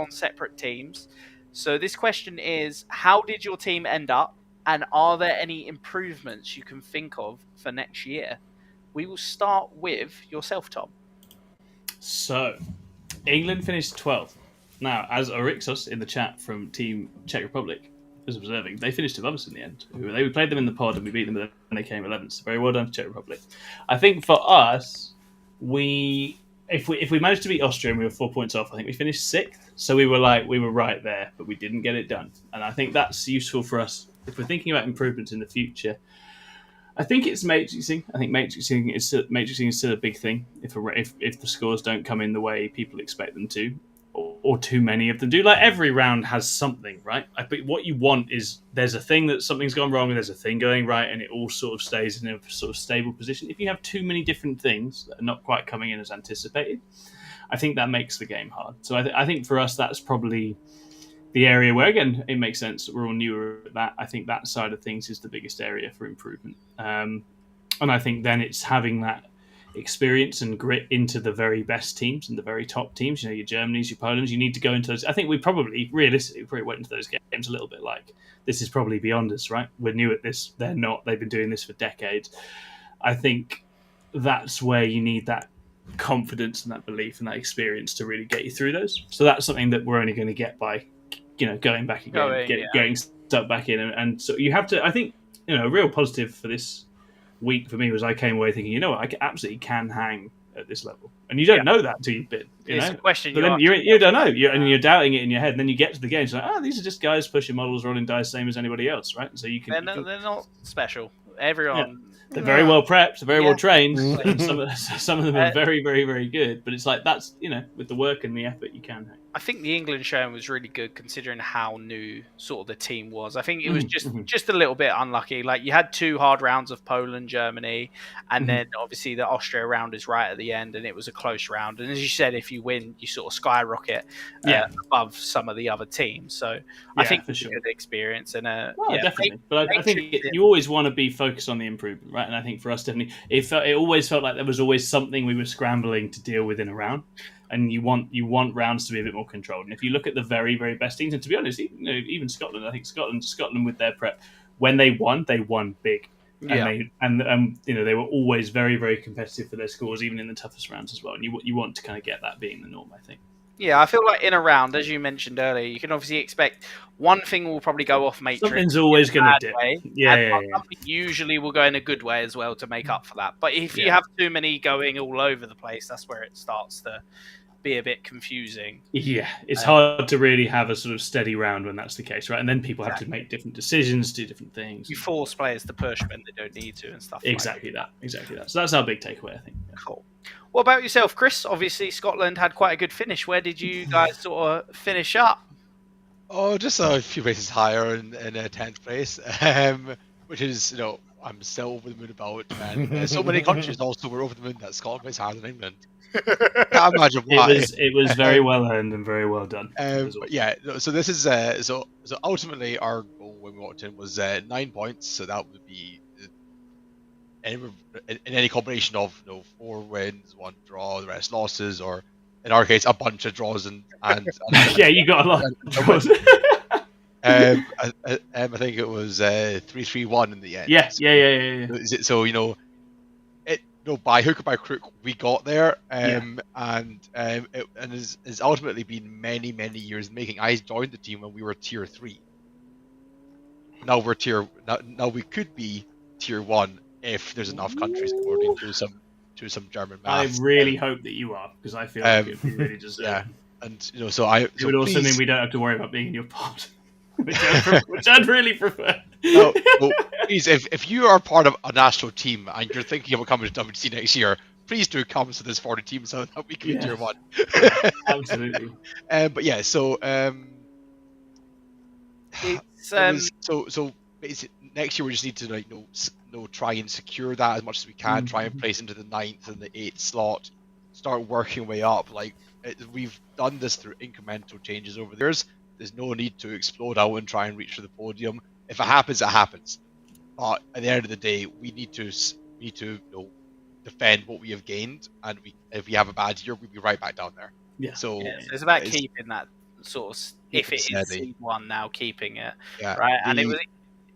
separate teams. So this question is: how did your team end up, and are there any improvements you can think of for next year? We will start with yourself, Tom. So, England finished 12th. Now, as Orixos in the chat from Team Czech Republic was observing, they finished above us in the end. We played them in the pod and we beat them when they came 11th. So very well done to Czech Republic. I think for us, if we managed to beat Austria and we were 4 points off, I think we finished 6th. So we were right there, but we didn't get it done. And I think that's useful for us if we're thinking about improvements in the future. I think it's matrixing. I think matrixing is still a big thing if the scores don't come in the way people expect them to. Or too many of them do. Like, every round has something, right? But what you want is there's a thing that something's gone wrong and there's a thing going right and it all sort of stays in a sort of stable position. If you have too many different things that are not quite coming in as anticipated, I think that makes the game hard. So I think for us, that's probably the area where, again, it makes sense that we're all newer at that. I think that side of things is the biggest area for improvement. And I think then it's having that experience and grit into the very best teams and the very top teams, your Germanys, your Polands. You need to go into those. I think we probably realistically went into those games a little bit like, this is probably beyond us, right? We're new at this, they're not, they've been doing this for decades. I think that's where you need that confidence and that belief and that experience to really get you through those. So that's something that we're only going to get by going back again, getting stuck back in, and so you have to. I think a real positive for this week for me was I came away thinking, I absolutely can hang at this level, and you don't know that until you've been. It's a question, but then you don't know, and you're doubting it in your head, and then you get to the game, so like, these are just guys pushing models, rolling dice, same as anybody else, right? So you can. They're not special. Everyone. Yeah. They're very well prepped, very well trained. And some of them are very, very, very good. But it's like that's with the work and the effort you can hang. I think the England showing was really good considering how new sort of the team was. I think it was just a little bit unlucky. Like, you had 2 hard rounds of Poland, Germany, and then obviously the Austria round is right at the end, and it was a close round. And as you said, if you win, you sort of skyrocket above some of the other teams. So I think it's a good experience. And definitely. But I think you always want to be focused on the improvement, right? And I think for us, definitely, it always felt like there was always something we were scrambling to deal with in a round. and you want rounds to be a bit more controlled. And if you look at the very, very best teams, and to be honest, even Scotland, I think Scotland with their prep, when they won big. Yeah. And they were always very, very competitive for their scores, even in the toughest rounds as well. And you want to kind of get that being the norm, I think. Yeah, I feel like in a round, as you mentioned earlier, you can obviously expect one thing will probably go off matrix. Something's always going to dip. Something usually will go in a good way as well to make up for that. But if you have too many going all over the place, that's where it starts to be a bit confusing. Yeah, it's hard to really have a sort of steady round when that's the case, right? And then people have to make different decisions, do different things. You force players to push when they don't need to and stuff Exactly that. So that's our big takeaway, I think. Cool. What about yourself, Chris? Obviously, Scotland had quite a good finish. Where did you guys sort of finish up? Oh, just a few races higher in 10th place, which is, I'm still over the moon about. And so many countries also were over the moon that Scotland plays higher than England. Can't imagine why. It was very well earned and very well done. So this is so ultimately our goal when we walked in was 9 points. So that would be in any combination of 4 wins, 1 draw, the rest losses, or in our case a bunch of draws and yeah, you got a lot of draws. I think it was 3-3-1 in the end. Yes, yeah. So by hook or by crook, we got there, and it's ultimately been many years in making. I joined the team when we were tier 3. Now we're now we could be tier 1 if there's enough countries according to some German maths. I really hope that you are, because I feel like it really deserve. Yeah, and so it would also mean we don't have to worry about being in your pod. Which I'd really prefer. No, please, if you are part of a national team and you're thinking about coming to WTC next year, please do come to this 40 team so that we can be tier 1. Absolutely. But yeah, so so basically next year we just need to try and secure that as much as we can. Try and place into the 9th and the 8th slot. Start working way up. We've done this through incremental changes over the years. There's no need to explode out and try and reach for the podium. If it happens, it happens. But at the end of the day, we need to defend what we have gained, and if we have a bad year, we'll be right back down there. Yeah. So it's about keeping that sort of, if it is seed 1 now, keeping it right. And it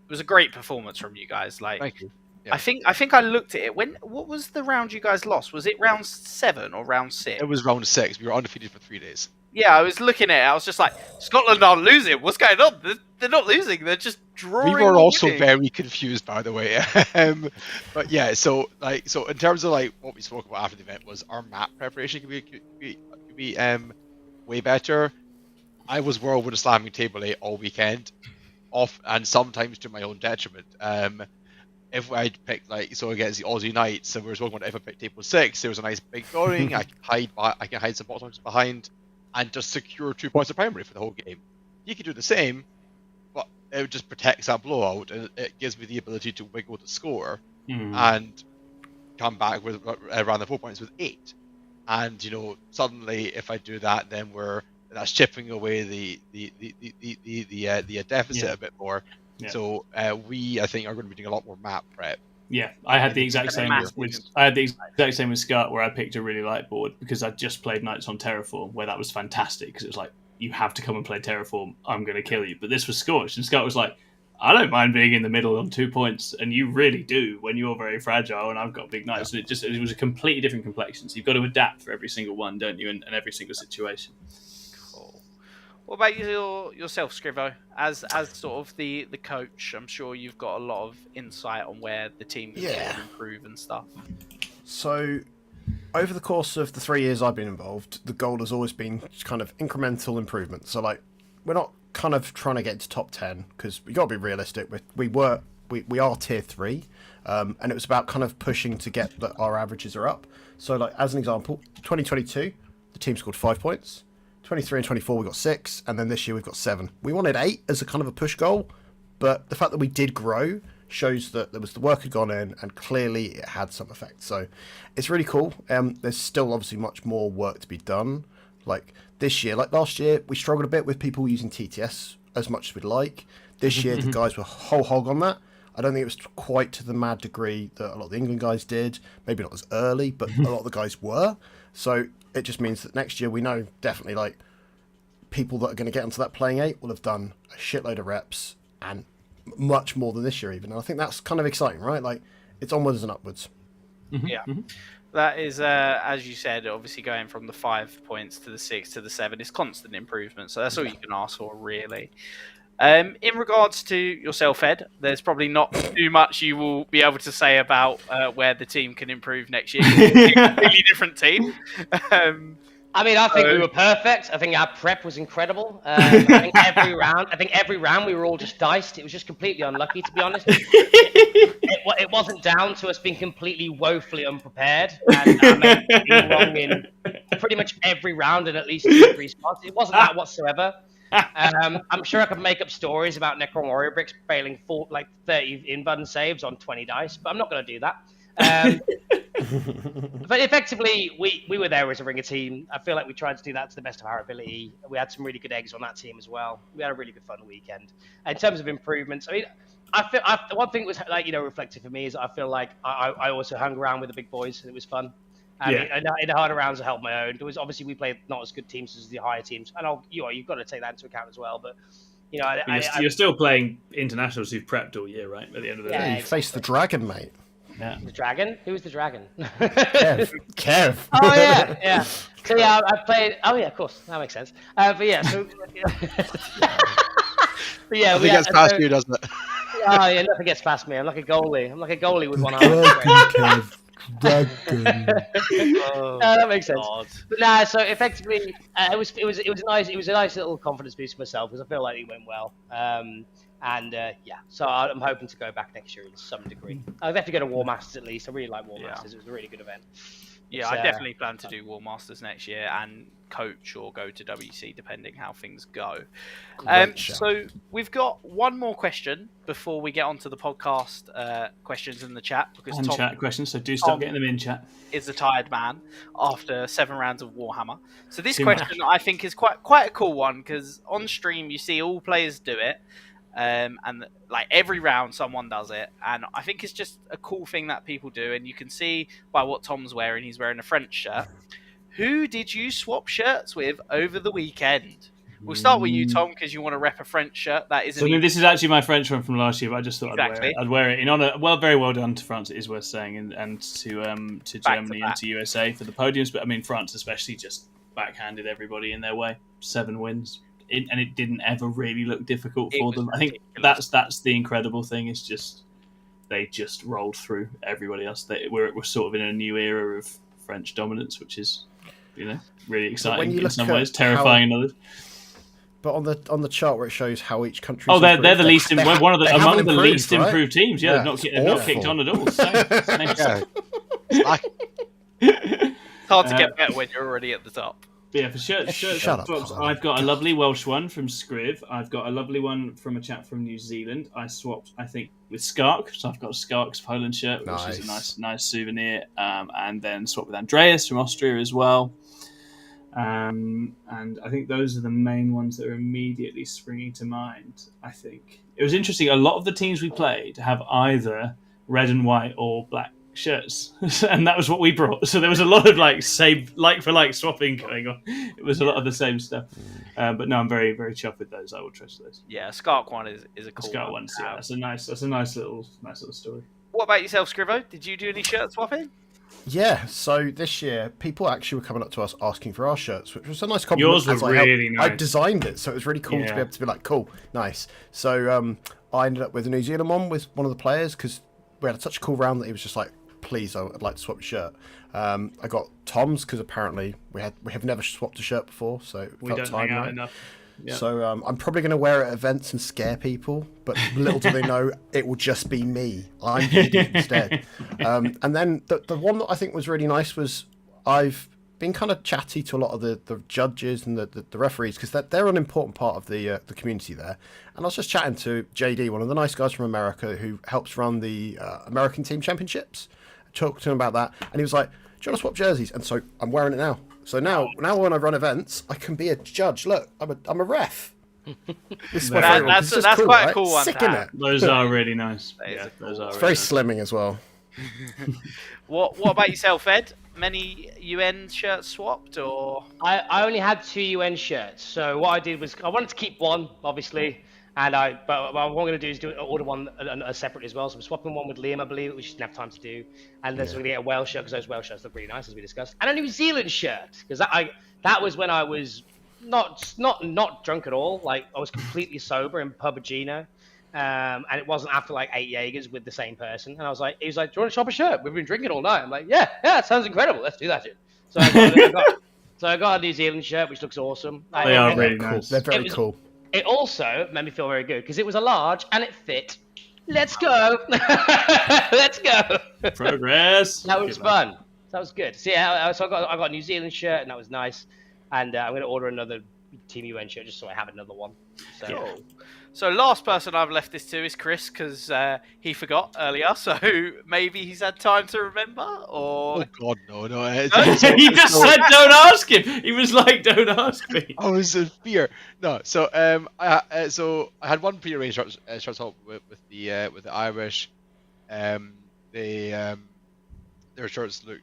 was a great performance from you guys. Thank you. Yeah. I think I looked at it. What was the round you guys lost? Was it round 7 or round 6? It was round 6. We were undefeated for 3 days. Yeah, I was looking at it. I was just like, Scotland aren't losing. What's going on? They're not losing. They're just drawing. We were also very confused, by the way. But yeah, so in terms of what we spoke about after the event was our map preparation could be way better. I was whirlwind slamming table 8 all weekend, and sometimes to my own detriment. If I'd picked against the Aussie Knights, and we were talking about if I picked table 6, there was a nice big building. I can hide some boxes behind, and just secure 2 points of primary for the whole game. You could do the same, but it just protects that blowout, and it gives me the ability to wiggle the score and come back with around the 4 points with 8. And suddenly, if I do that, then that's chipping away the deficit a bit more. Yeah. So I think are going to be doing a lot more map prep. Yeah, I had the exact same with Scott, where I picked a really light board because I'd just played Knights on Terraform, where that was fantastic because it was like, you have to come and play Terraform, I'm going to kill you. But this was Scorched, and Scott was like, I don't mind being in the middle on 2 points, and you really do when you're very fragile, and I've got big Knights, and it was a completely different complexion. So you've got to adapt for every single one, don't you, and every single situation. What about yourself, Scrivo? As sort of the coach, I'm sure you've got a lot of insight on where the team can improve and stuff. So, over the course of the 3 years I've been involved, the goal has always been kind of incremental improvement. So, we're not kind of trying to get to top 10 because we got to be realistic. We are tier 3, and it was about kind of pushing to get that our averages are up. So, as an example, 2022, the team scored 5 points. 23 and 24 we got 6, and then this year we've got 7. We wanted 8 as a kind of a push goal, but the fact that we did grow shows that there was the work had gone in, and clearly it had some effect. So it's really cool. There's still obviously much more work to be done. This year, last year, we struggled a bit with people using TTS as much as we'd like. This year, the guys were whole hog on that. I don't think it was quite to the mad degree that a lot of the England guys did. Maybe not as early, but a lot of the guys were. So it just means that next year we know definitely like people that are going to get onto that playing 8 will have done a shitload of reps and much more than this year even. And I think that's kind of exciting, right? Like it's onwards and upwards. Yeah. That is, as you said, obviously going from the 5 points to the 6 to the 7 is constant improvement. So that's all you can ask for, really. In regards to yourself, Ed, there's probably not too much you will be able to say about where the team can improve next year. It's a completely different team. I mean, I think we were perfect. I think our prep was incredible. I think every round we were all just diced. It was just completely unlucky, to be honest. It wasn't down to us being completely woefully unprepared and being wrong in pretty much every round in at least 2-3 spots. It wasn't that whatsoever. I'm sure I could make up stories about Necron Warrior Bricks failing 30 in-button saves on 20 dice, but I'm not going to do that. But effectively, we were there as a ringer team. I feel like we tried to do that to the best of our ability. We had some really good eggs on that team as well. We had a really good fun weekend. In terms of improvements, I mean, one thing that was like reflective for me is I feel like I also hung around with the big boys and it was fun. And in the harder rounds, I held my own. There was obviously we played not as good teams as the higher teams, and you've got to take that into account as well. But you're still playing internationals who've prepped all year, right? At the end of the day, you faced the dragon, mate. Yeah. The dragon? Who was the dragon? Kev. Oh yeah. So yeah, I played. Oh yeah, of course, that makes sense. But yeah, so. But yeah, nothing gets past you, doesn't it? Oh yeah, nothing gets past me. I'm like a goalie. I'm like a goalie with one arm. Dragon. No, that makes sense. God. But nah, so effectively, it was nice. It was a nice little confidence boost for myself because I feel like it went well. So I'm hoping to go back next year in some degree. I'd have to go to War Masters at least. I really like War Masters. It was a really good event. Yeah, I definitely plan to do War Masters next year and coach or go to WC depending how things go. So we've got one more question before we get onto the podcast questions in the chat because Tom chat questions. So do start getting them in chat. Is a tired man after 7 rounds of Warhammer. So this question I think is quite a cool one because on stream you see all players do it. And like every round someone does it, and I think it's just a cool thing that people do, and you can see by what Tom's wearing. He's wearing a French shirt. Who did you swap shirts with over the weekend? We'll start with you, Tom, because you want to rep a French shirt. That isn't. So, I mean, this is actually my French one from last year, but I just thought I'd wear it in honor. Well, very well done to France. It is worth saying, and to Germany and to USA for the podiums. But I mean, France especially just backhanded everybody in their way. 7 wins. And it didn't ever really look difficult for them. I think that's the incredible thing. Is just they just rolled through everybody else. We're sort of in a new era of French dominance, which is really exciting in some ways, terrifying in others. But on the chart where it shows how each country. Oh, they're the least among the least improved teams. Yeah, they've not kicked on at all. It's hard to get better when you're already at the top. Yeah, for shirts I've got a lovely Welsh one from Scrivo. I've got a lovely one from a chap from New Zealand. I swapped, I think, with Skark. So I've got a Skark's Poland shirt, which is a nice souvenir. And then swapped with Andreas from Austria as well. And I think those are the main ones that are immediately springing to mind, I think. It was interesting. A lot of the teams we played have either red and white or black shirts, and that was what we brought. So there was a lot of like for like swapping going on. It was a lot of the same stuff. But no, I'm very, very chuffed with those. I will trust those. Yeah, Skark one is a cool Skark one. Yeah, that's a nice little story. What about yourself, Scrivo? Did you do any shirt swapping? Yeah, so this year people actually were coming up to us asking for our shirts, which was a nice compliment. Yours were really nice. I designed it, so it was really cool to be able to be like, cool, nice. So I ended up with a New Zealand one with one of the players because we had such a cool round that he was just like, please, I'd like to swap a shirt. I got Tom's because apparently we have never swapped a shirt before, so it felt time hang out enough. Yep. So I'm probably going to wear it at events and scare people, but little do they know it will just be me. I'm the idiot instead. And then the one that I think was really nice was I've been kind of chatty to a lot of the judges and the referees because they're an important part of the community there. And I was just chatting to JD, one of the nice guys from America who helps run the American Team Championships. I talked to him about that, and he was like, "Do you want to swap jerseys?" And so I'm wearing it now. So now when I run events, I can be a judge. Look, I'm a ref. That's quite a cool one. Those are really nice. It's very slimming as well. What about yourself, Ed? Many UN shirts swapped, or I only had 2 UN shirts, so what I did was I wanted to keep one, obviously, but what I'm going to do is order one separately as well. So I'm swapping one with Liam, I believe, which didn't have time to do, and then so we're going to get a Wales shirt because those Wales shirts look really nice, as we discussed, and a New Zealand shirt because that was when I was not drunk at all. Like I was completely sober in Pubagino. And it wasn't after like 8 Jaegers with the same person. And he was like, do you want to shop a shirt? We've been drinking all night. I'm like, yeah, it sounds incredible. Let's do that shit. So I got a New Zealand shirt, which looks awesome. They are really Cool. nice. They're very cool. It also made me feel very good because it was a large and it fit. Let's go. Let's go. Progress. That was fun. That was good. So yeah, so I got a New Zealand shirt and that was nice. And I'm going to order another Team UN shirt just so I have another one. So. yeah. So last person I've left this to is Chris because he forgot earlier, so maybe he's had time to remember. Or Oh God, no. He just said, "Don't ask him." He was like, "Don't ask me." I was in fear. No, so I had one pre-arranged shirts up with the Irish. Their shirts look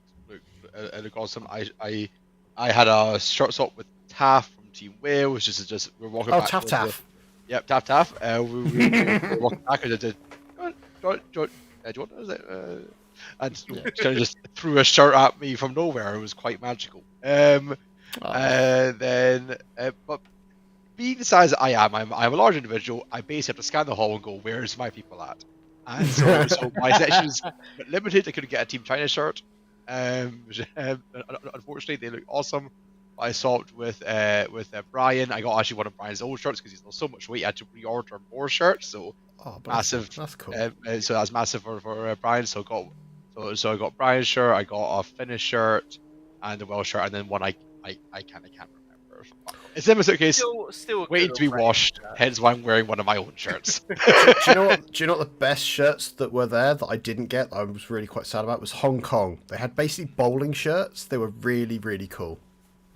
awesome. I had a shirt swap with Taff from Team Wales. Just we're walking. Oh, back Taff. Yep, Taff. We were walking back and I did. Do you want it? And kind of just threw a shirt at me from nowhere. It was quite magical. But being the size I am, I'm a large individual. I basically have to scan the hall and go, "Where's my people at?" And so my section is limited. I couldn't get a Team China shirt. Unfortunately, they look awesome. I swapped with Brian. I got actually one of Brian's old shirts because he's lost so much weight. I had to reorder more shirts. So massive. That's cool. So that's massive for Brian. So I got Brian's shirt. I got a Finnish shirt and a Welsh shirt, and then one I can't remember. It's in my suitcase. Still Waiting to be washed. Hence why I'm wearing one of my own shirts. Do you know what the best shirts that were there that I didn't get, that I was really quite sad about, was Hong Kong. They had basically bowling shirts. They were really, really cool.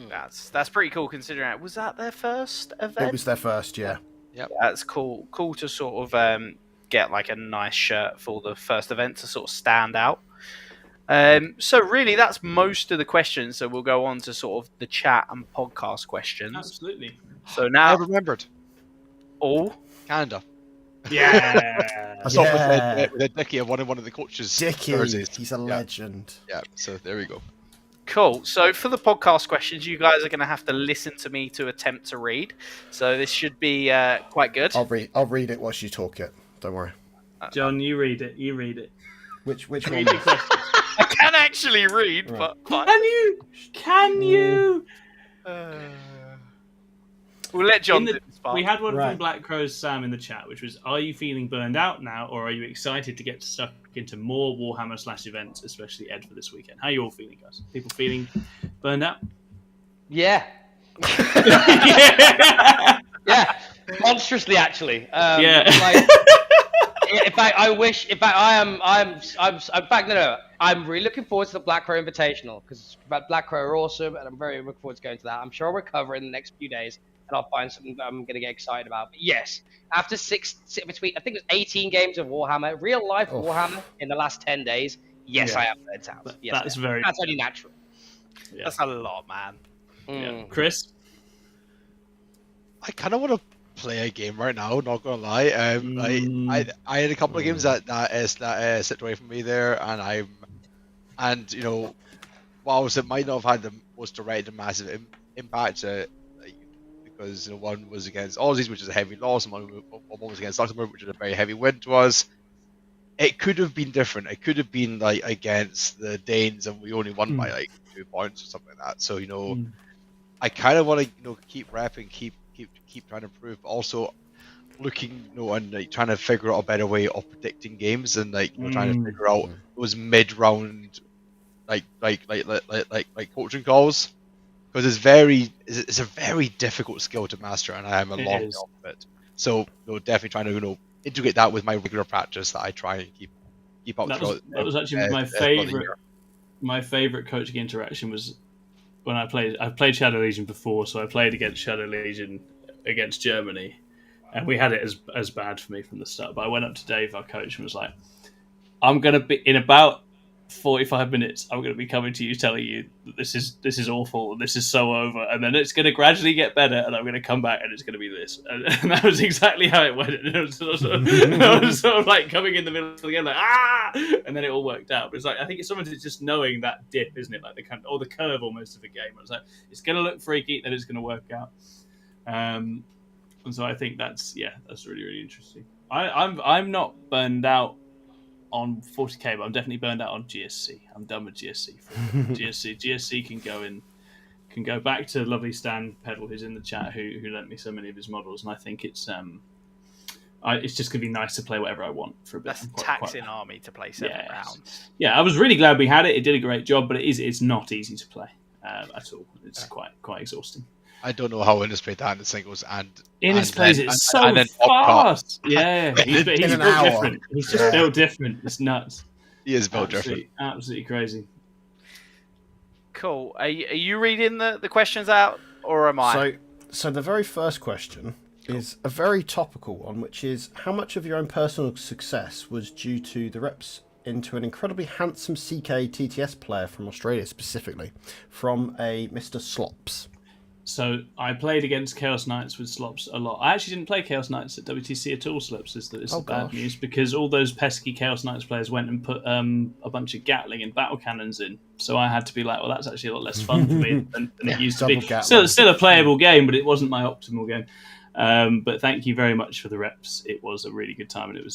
That's pretty cool considering it. Was that their first event? It was their first, yeah. Yep. That's cool. Cool to sort of get like a nice shirt for the first event to sort of stand out. So really, that's most of the questions. So we'll go on to sort of the chat and podcast questions. Absolutely. So I now, remembered. Canada. Yeah. I saw it with a Dickie of one of the coaches' Dickie, jerseys. he's a legend. Yeah, so there we go. cool. So for the podcast questions, you guys are going to have to listen to me to attempt to read. So this should be quite good. I'll read it whilst you talk it. Don't worry. John, you read it. You read it. Which one? Read the questions. I can actually read, Right. but Can you? we'll let John In the- do this part. We had one Right. from Black Crow's Sam in the chat, which was, "Are you feeling burned out now, or are you excited to get stuck into more Warhammer / events, especially Ed for this weekend?" How are you all feeling, guys? People feeling burned out? Yeah. Yeah. Yeah. Monstrously, actually. Yeah. Like, in fact, I'm really looking forward to the Black Crow Invitational because Black Crow are awesome, and I'm very looking forward to going to that. I'm sure I'll recover in the next few days, and I'll find something that I'm going to get excited about. But yes, after between I think it was 18 games of Warhammer, real life Warhammer in the last 10 days. Yes, Yeah. I am burnt out. Yes, That's very. that's only natural. Yeah. That's a lot, man. Yeah. Chris. I kind of want to play a game right now. Not gonna lie. I had a couple of games that slipped away from me there, and you know, whilst it might not have had the most direct and massive impact, because you know, one was against Aussies, which is a heavy loss, and one was against Luxembourg, which is a very heavy win to us. It could have been different. It could have been like against the Danes, and we only won by like 2 points or something like that. So you know, I kind of want to keep repping, keep trying to improve, but also looking and like trying to figure out a better way of predicting games and like trying to figure out those mid-round like coaching calls, because it's a very difficult skill to master, and I am a long way off of it. So definitely trying to integrate that with my regular practice that I try and keep up. That was actually my favorite. My favorite coaching interaction was when I've played Shadow Legion before, so I played against Shadow Legion against Germany, and we had it as bad for me from the start. But I went up to Dave, our coach, and was like, I'm going to be in about 45 minutes. I'm going to be coming to you telling you that this is awful. This is so over, and then it's going to gradually get better, and I'm going to come back, and it's going to be this. And that was exactly how it went. And it was I was sort of like coming in the middle of the game, like and then it all worked out. But it's like I think it's sometimes it's just knowing that dip, isn't it? Like the kind or the curve almost of the game. It's like it's going to look freaky, then it's going to work out. And so I think that's really really interesting. I'm not burned out on 40k, but I'm definitely burned out on GSC. I'm done with GSC. GSC can go back to lovely Stan Peddle, who's in the chat, who lent me so many of his models, and I think it's just gonna be nice to play whatever I want for a bit. That's taxing army to play 7 rounds. Yeah, I was really glad we had it. It did a great job, but it's not easy to play at all. It's quite exhausting. I don't know how Innes played that in the singles, and Innes plays it so fast. Yeah, he's built different. He's just built different. It's nuts. He is built different. Absolutely crazy. Cool. Are you reading the questions out, or am I? So the very first question is a very topical one, which is how much of your own personal success was due to the reps into an incredibly handsome CK TTS player from Australia, specifically from a Mr. Slops. So I played against Chaos Knights with Slops a lot. I actually didn't play Chaos Knights at WTC at all, Slops, is the bad news, because all those pesky Chaos Knights players went and put a bunch of Gatling and battle cannons in. So I had to be like, well, that's actually a lot less fun for me than it used to be. Still a playable game, but it wasn't my optimal game. But thank you very much for the reps. It was a really good time, and I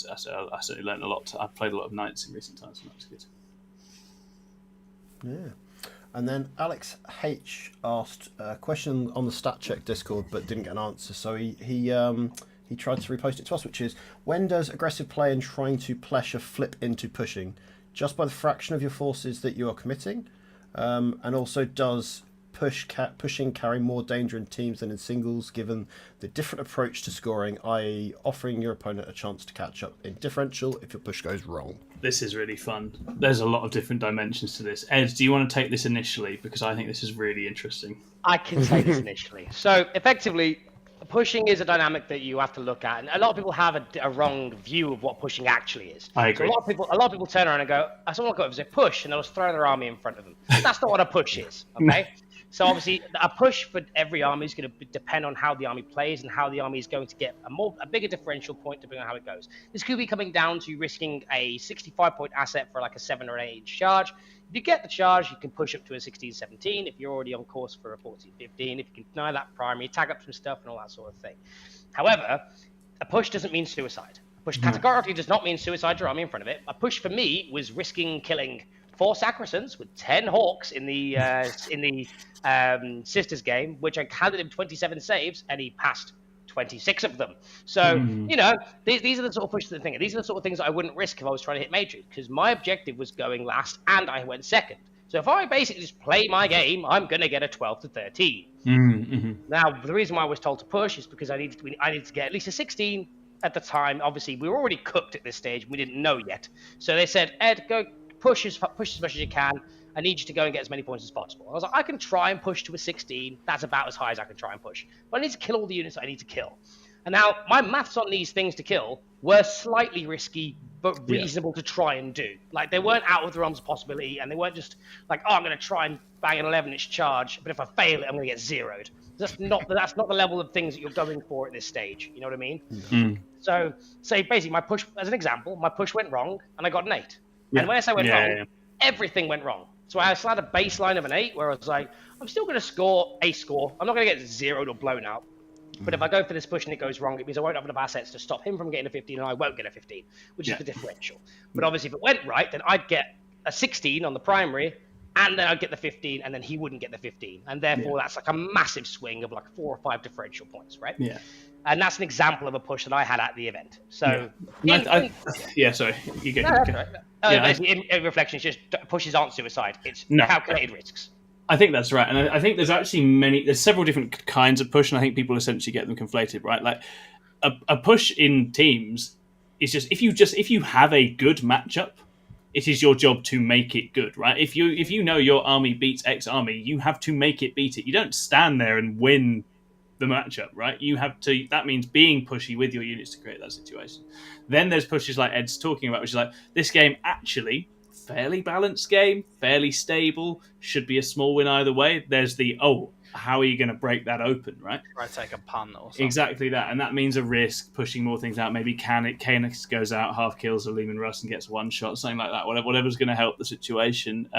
certainly learned a lot. I've played a lot of Knights in recent times, and that was good. Yeah. And then Alex H asked a question on the Stat Check Discord, but didn't get an answer. So he tried to repost it to us, which is: when does aggressive play and trying to pleasure flip into pushing, just by the fraction of your forces that you are committing? And also, does pushing carry more danger in teams than in singles, given the different approach to scoring, i.e. offering your opponent a chance to catch up in differential if your push goes wrong? This is really fun. There's a lot of different dimensions to this. Ed, do you want to take this initially? Because I think this is really interesting. I can take this initially. So effectively, pushing is a dynamic that you have to look at, and a lot of people have a wrong view of what pushing actually is. I agree. So a lot of people turn around and go, "Someone got to push," and they'll just throw their army in front of them. That's not what a push is. Okay. So obviously, a push for every army is going to depend on how the army plays and how the army is going to get a bigger differential point depending on how it goes. This could be coming down to risking a 65-point asset for like a 7 or 8 inch charge. If you get the charge, you can push up to a 16-17 if you're already on course for a 14-15. If you can deny that primary, tag up some stuff and all that sort of thing. However, a push doesn't mean suicide. A push categorically does not mean suicide your army in front of it. A push for me was risking killing 4 Sacrosants with 10 Hawks in the Sisters game, which I handed him 27 saves, and he passed 26 of them. So, these are the sort of pushes that thing. These are the sort of things that I wouldn't risk if I was trying to hit Mages, because my objective was going last, and I went second. So if I basically just play my game, I'm going to get a 12 to 13. Mm-hmm. Now, the reason why I was told to push is because I needed to get at least a 16 at the time. Obviously, we were already cooked at this stage. We didn't know yet. So they said, Ed, go push as much as you can. I need you to go and get as many points as possible. I was like, I can try and push to a 16. That's about as high as I can try and push. But I need to kill all the units that I need to kill. And now, my maths on these things to kill were slightly risky, but reasonable to try and do. Like, they weren't out of the realms of possibility, and they weren't just like, I'm going to try and bang an 11-inch charge, but if I fail it, I'm going to get zeroed. That's not the level of things that you're going for at this stage. You know what I mean? Mm. So, say basically, my push, as an example, my push went wrong, and I got an 8. Yeah. And when I say went wrong, everything went wrong. So I still had a baseline of an 8 where I was like, I'm still going to score a score. I'm not going to get zeroed or blown out. But if I go for this push and it goes wrong, it means I won't have enough assets to stop him from getting a 15 and I won't get a 15, which is the differential. But obviously if it went right, then I'd get a 16 on the primary and then I'd get the 15 and then he wouldn't get the 15. And therefore that's like a massive swing of like 4 or 5 differential points, right? Yeah. And that's an example of a push that I had at the event. So, sorry, you go. In reflection, it's just pushes aren't suicide. It's calculated risks. I think that's right, and I think there's actually there's several different kinds of push, and I think people essentially get them conflated, right? Like a push in teams is if you have a good matchup, it is your job to make it good, right? If you know your army beats X army, you have to make it beat it. You don't stand there and win the matchup, right? You have to. That means being pushy with your units to create that situation. Then there's pushes like Ed's talking about, which is like this game actually fairly balanced game, fairly stable, should be a small win either way. There's the how are you going to break that open, right? Try to take a punt or something. Exactly that, and that means a risk, pushing more things out. Maybe Canis goes out, half kills a Lehman Russ and gets one shot, something like that. Whatever's going to help the situation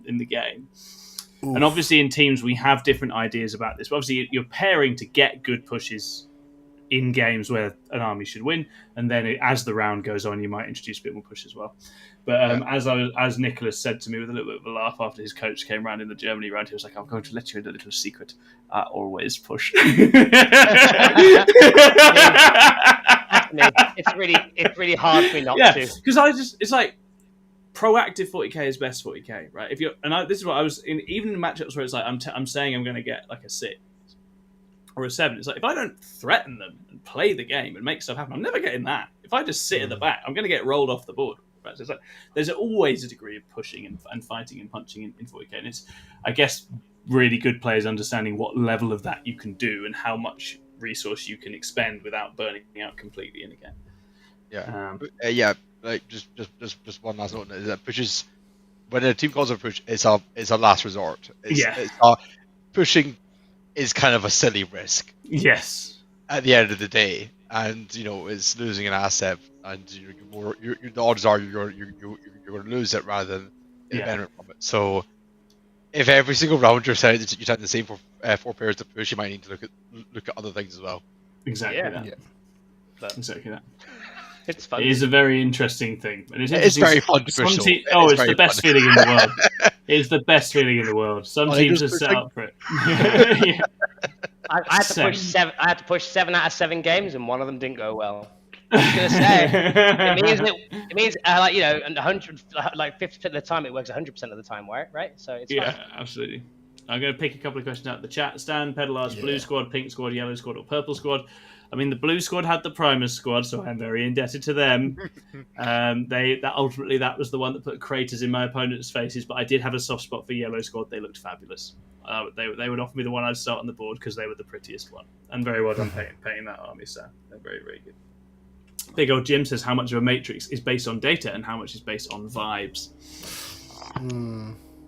in the game. Oof. And obviously in teams we have different ideas about this. But obviously you're pairing to get good pushes in games where an army should win, and then as the round goes on, you might introduce a bit more push as well. But as Nicholas said to me with a little bit of a laugh after his coach came round in the Germany round, he was like, "I'm going to let you in a little secret. I always push." It's really hard for me not to. Because it's like proactive 40k is best 40k, right? This is what I was in, even in matchups where it's like I'm saying I'm going to get like a 6 or a 7. It's like if I don't threaten them and play the game and make stuff happen, I'm never getting that. If I just sit at the back, I'm going to get rolled off the board. Right? So it's like there's always a degree of pushing and fighting and punching in 40k, and it's, I guess, really good players understanding what level of that you can do and how much resource you can expend without burning out completely in a game. Like just one last note is that pushes, when a team calls a push, it's a last resort. Pushing is kind of a silly risk. Yes. At the end of the day, and it's losing an asset, and the odds are you're going to lose it rather than benefit from it. So if every single round you're saying the same for 4 players to push, you might need to look at other things as well. Exactly that. Yeah. Exactly that. It's fun. It is a very interesting thing. And it's very fun to push. It's the best feeling in the world. It's the best feeling in the world. Some teams are set up for it. Yeah. I had to push 7 out of 7 games, and one of them didn't go well. I was gonna say it means 100, like 50% of the time it works 100% of the time, right? So it's fun. Absolutely. I'm going to pick a couple of questions out of the chat. Stan, Pedal blue squad, pink squad, yellow squad, or purple squad. I mean, the blue squad had the Primus squad, so I'm very indebted to them. Ultimately that was the one that put craters in my opponent's faces, but I did have a soft spot for yellow squad. They looked fabulous. They would offer me the one I'd start on the board because they were the prettiest one. And very well done painting that army, so they're very, very good. Big old Jim says how much of a matrix is based on data and how much is based on vibes.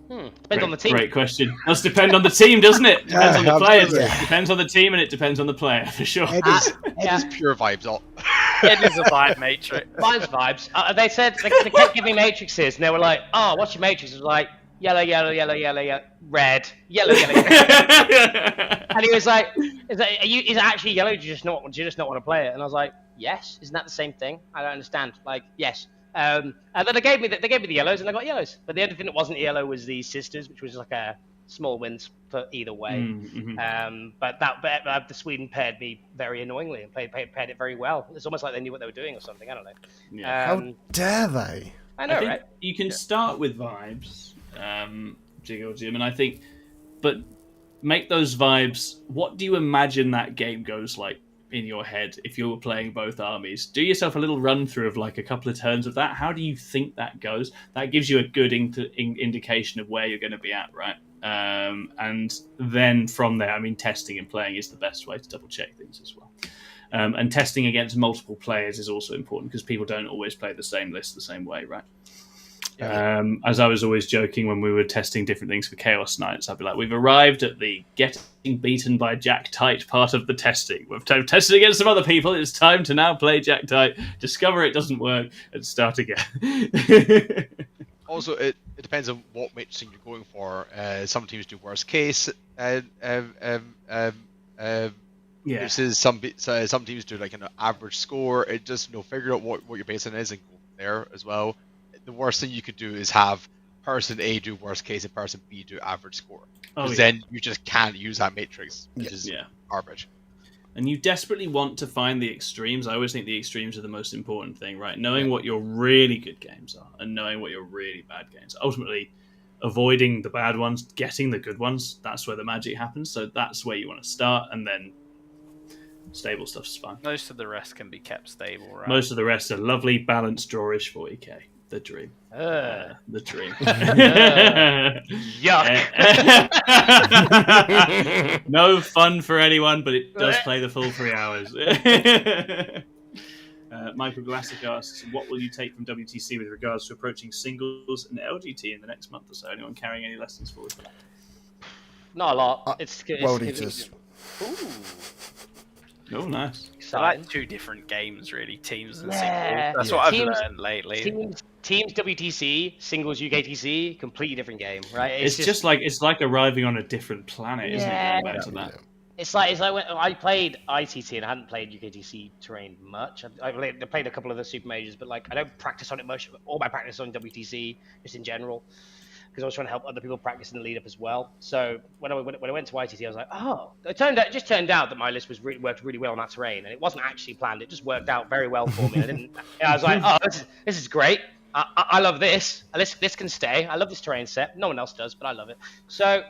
Depends on the team. Great question. Does depend on the team, doesn't it? Depends on the players. Yeah. Depends on the team, and it depends on the player for sure. It is pure vibes. It is a vibe matrix. Mine's vibes. They said they kept giving matrices, and they were like, "Oh, what's your matrix?" It was like yellow, red, yellow. And he was like, "Is it actually yellow? Do you just not want to play it?" And I was like, "Yes, isn't that the same thing? I don't understand." Like, yes. And then they gave me the yellows, and I got yellows. But the only thing that wasn't yellow was the sisters, which was like a small wins for either way. But the Sweden paired me very annoyingly and paired it very well. It's almost like they knew what they were doing or something. I don't know. Yeah. How dare they? I know, think right? You can start with vibes, Jim, and I think, but make those vibes. What do you imagine that game goes like in your head if you were playing both armies? Do yourself a little run through of like a couple of turns of that. How do you think that goes? That gives you a good indication of where you're going to be at, right? And then from there, I mean, testing and playing is the best way to double check things as well. And testing against multiple players is also important because people don't always play the same list the same way, right? As I was always joking when we were testing different things for Chaos Nights, I'd be like, we've arrived at the getting beaten by Jack Tight part of the testing. We've tested against some other people. It's time to now play Jack Tight, discover it doesn't work, and start again. Also, it depends on what matrixing you're going for. Some teams do worst case. Versus some teams do like an average score. It just figure out what your baseline is and go from there as well. The worst thing you could do is have person A do worst case and person B do average score. Because then you just can't use that matrix, which is garbage. And you desperately want to find the extremes. I always think the extremes are the most important thing, right? Knowing what your really good games are and knowing what your really bad games are. Ultimately, avoiding the bad ones, getting the good ones, that's where the magic happens. So that's where you want to start, and then stable stuff's fine. Most of the rest can be kept stable, right? Most of the rest are lovely, balanced, drawish 40k. The dream. Ugh. The dream. Yuck. No fun for anyone, but it does play the full 3 hours. Michael Glassick asks, what will you take from WTC with regards to approaching singles and LGT in the next month or so? Anyone carrying any lessons forward for that? Not a lot. World Eaters. Ooh. Oh, nice. So like 2 different games, really, teams and singles. Yeah. That's Yeah. what I've Teams- learned lately. Teams WTC, singles UKTC, completely different game, right? It's just like arriving on a different planet, isn't it? Yeah. Going back to that. It's like when I played ITT and I hadn't played UKTC terrain much. I played a couple of the super majors, but like I don't practice on it much. All my practice is on WTC, just in general, because I was trying to help other people practice in the lead up as well. So when I went to ITT, I was like, oh, it just turned out that my list worked really well on that terrain, and it wasn't actually planned. It just worked out very well for me. I was like, oh, this is great. I love this. This can stay. I love this terrain set. No one else does, but I love it. So.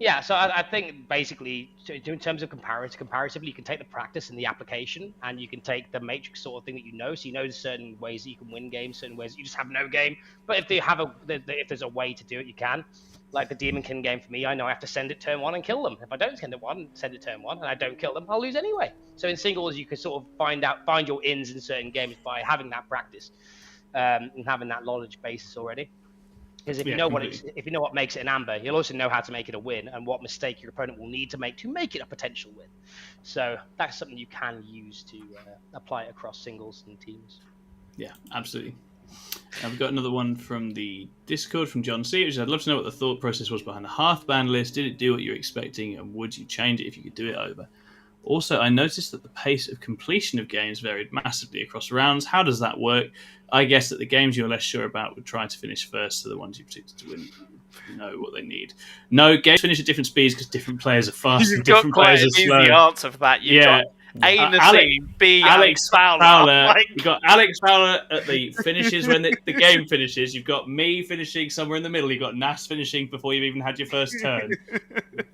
Yeah, so I think basically, in terms of comparatively, you can take the practice and the application, and you can take the matrix sort of thing that you know. So you know there's certain ways that you can win games, certain ways that you just have no game. But if there's a way to do it, you can. Like the Demon King game for me, I know I have to send it turn 1 and kill them. If I don't send it turn 1, and I don't kill them, I'll lose anyway. So in singles, you can sort of find your ins in certain games by having that practice and having that knowledge basis already. Because if you know what makes it an amber, you'll also know how to make it a win and what mistake your opponent will need to make it a potential win. So that's something you can use to apply it across singles and teams. Yeah, absolutely. We've got another one from the Discord from John C. Which I'd love to know what the thought process was behind the Hearthband list. Did it do what you were expecting, and would you change it if you could do it over? Also, I noticed that the pace of completion of games varied massively across rounds. How does that work? I guess that the games you're less sure about would try to finish first, so the ones you predicted to win know what they need. No, games finish at different speeds because different players are fast and different players are slow. You've got quite an easy answer for that. You've got A, Nassim, B, Alex Fowler. You've got Alex Fowler at the finishes when the game finishes. You've got me finishing somewhere in the middle. You've got Nas finishing before you've even had your first turn.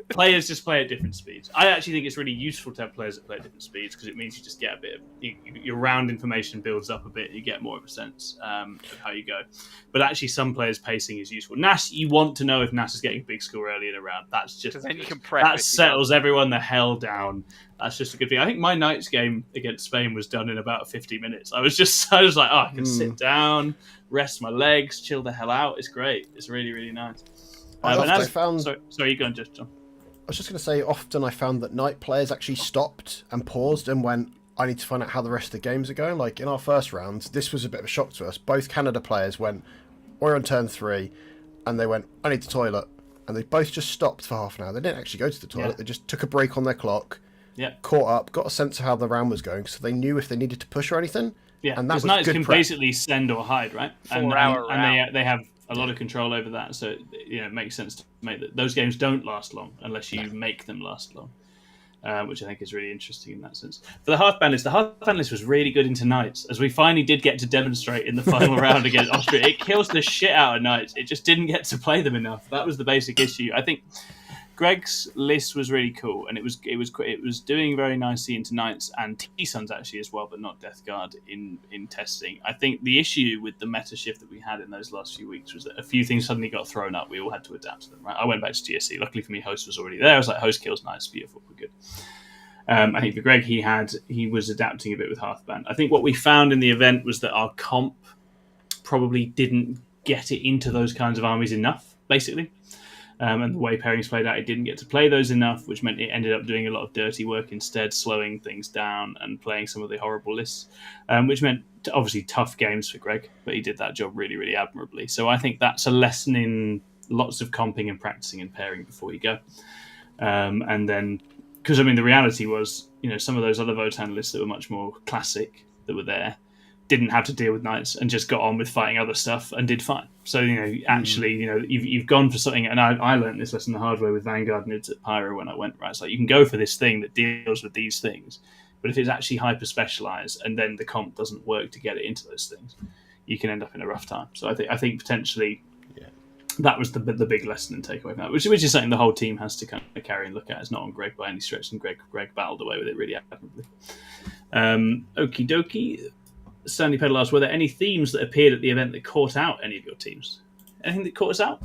Players just play at different speeds. I actually think it's really useful to have players that play at different speeds because it means you just get a bit of your round information builds up a bit. You get more of a sense of how you go. But actually, some players' pacing is useful. Nas, you want to know if Nas is getting a big score early in a round. That's just then you can prep that settles everyone the hell down. That's just a good thing. I think my Knights game against Spain was done in about 50 minutes. I was like, oh, I can sit down, rest my legs, chill the hell out. It's great. It's really, really nice. Sorry, you go on, just John. I was just going to say, often I found that Knight players actually stopped and paused and went, I need to find out how the rest of the games are going. Like in our first round, this was a bit of a shock to us. Both Canada players went, we're on turn 3, and they went, I need to toilet. And they both just stopped for half an hour. They didn't actually go to the toilet. Yeah. They just took a break on their clock. Yeah, caught up, got a sense of how the round was going, so they knew if they needed to push or anything. Yeah, and that was Knights good can prep. basically send or hide, right? 4-hour round. And they have a lot of control over that, so it makes sense to make that. Those games don't last long unless you make them last long, which I think is really interesting in that sense. For the Hearthband list was really good into Knights, as we finally did get to demonstrate in the final round against Austria. It kills the shit out of Knights. It just didn't get to play them enough. That was the basic issue. I think Greg's list was really cool, and it was doing very nicely into Knights and T-Suns actually as well, but not Death Guard in testing. I think the issue with the meta shift that we had in those last few weeks was that a few things suddenly got thrown up. We all had to adapt to them. Right? I went back to GSC. Luckily for me, Host was already there. I was like, Host kills Knights, beautiful, we're good. I think for Greg, he was adapting a bit with Hearthband. I think what we found in the event was that our comp probably didn't get it into those kinds of armies enough, basically. And the way pairings played out, it didn't get to play those enough, which meant it ended up doing a lot of dirty work instead, slowing things down and playing some of the horrible lists, which meant obviously tough games for Greg, but he did that job really, really admirably. So I think that's a lesson in lots of comping and practicing and pairing before you go. And then, because I mean, the reality was, some of those other Votan lists that were much more classic that were there didn't have to deal with Knights and just got on with fighting other stuff and did fine. So, actually, you've gone for something, and I learned this lesson the hard way with Vanguard Nids at Pyro when I went, right? It's like, you can go for this thing that deals with these things, but if it's actually hyper-specialised and then the comp doesn't work to get it into those things, you can end up in a rough time. So I think potentially that was the big lesson and takeaway from that, which is something the whole team has to kind of carry and look at. It's not on Greg by any stretch, and Greg battled away with it really admirably. Okie dokie. Stanley Pedal asked, were there any themes that appeared at the event that caught out any of your teams? Anything that caught us out?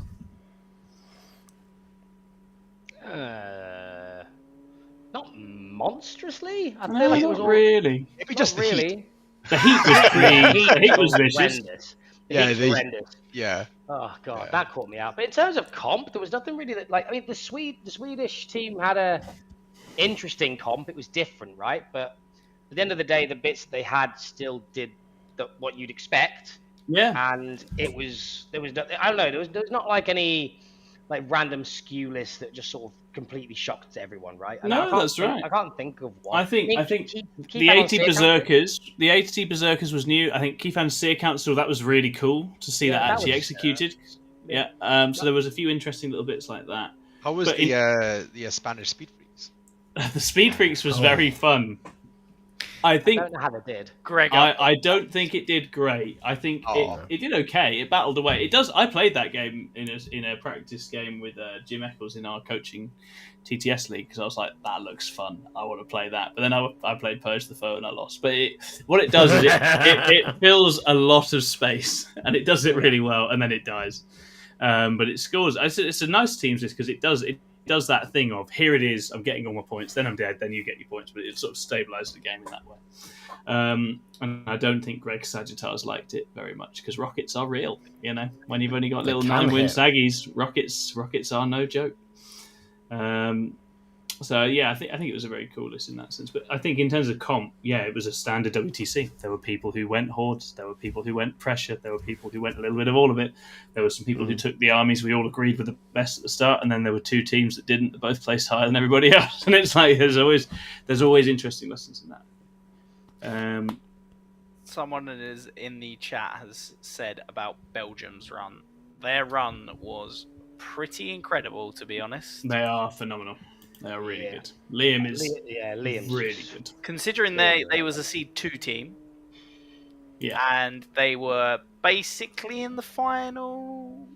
Not monstrously. I No, feel like it not was all really. Maybe not just the really. heat. The heat was pretty. The heat was vicious. horrendous. The Yeah, heat's the- horrendous. Yeah. Oh god, Yeah. that caught me out. But in terms of comp, there was nothing really that like. I mean, the Swedish team had a interesting comp. It was different, right? But at the end of the day, the bits they had still did what you'd expect. Yeah. And there was no, I don't know. There was not like any like random skew list that just sort of completely shocked everyone, right? And No, I can't that's think- right. I can't think of one. I think Keep the on 80 Sear Berserkers, the 80 Berserkers was new. I think Kifan's Seer Council, that was really cool to see Yeah, that that actually was, executed. yeah. So there was a few interesting little bits like that. How was But the Spanish Speed Freaks? The Speed Freaks was very fun. I think I don't know how they did. Greg, I don't think it did great. I think Oh. it did okay. It battled away. It does. I played that game in a practice game with Jim Eccles in our coaching TTS league because I was like, that looks fun. I want to play that. But then I played Purge the Foe and I lost. But what it does is it fills a lot of space and it does it really well and then it dies. But it scores. It's a nice teams list because it does that thing of here it is, I'm getting all my points, then I'm dead, then you get your points, but it sort of stabilises the game in that way. And I don't think Greg Sagittars liked it very much because rockets are real. You know, when you've only got They little can 9-win hit. saggies, rockets are no joke. So yeah, I think it was a very cool list in that sense. But I think in terms of comp, yeah, it was a standard WTC. There were people who went hordes, there were people who went pressure, there were people who went a little bit of all of it. There were some people who took the armies we all agreed were the best at the start, and then there were two teams that didn't, that both placed higher than everybody else. And it's like there's always interesting lessons in that. someone is in the chat has said about Belgium's run. Their run was pretty incredible, to be honest. They are phenomenal. They are really Yeah. good. Liam is Liam's really good. Considering they was a seed 2 team, Yeah. and they were basically in the final.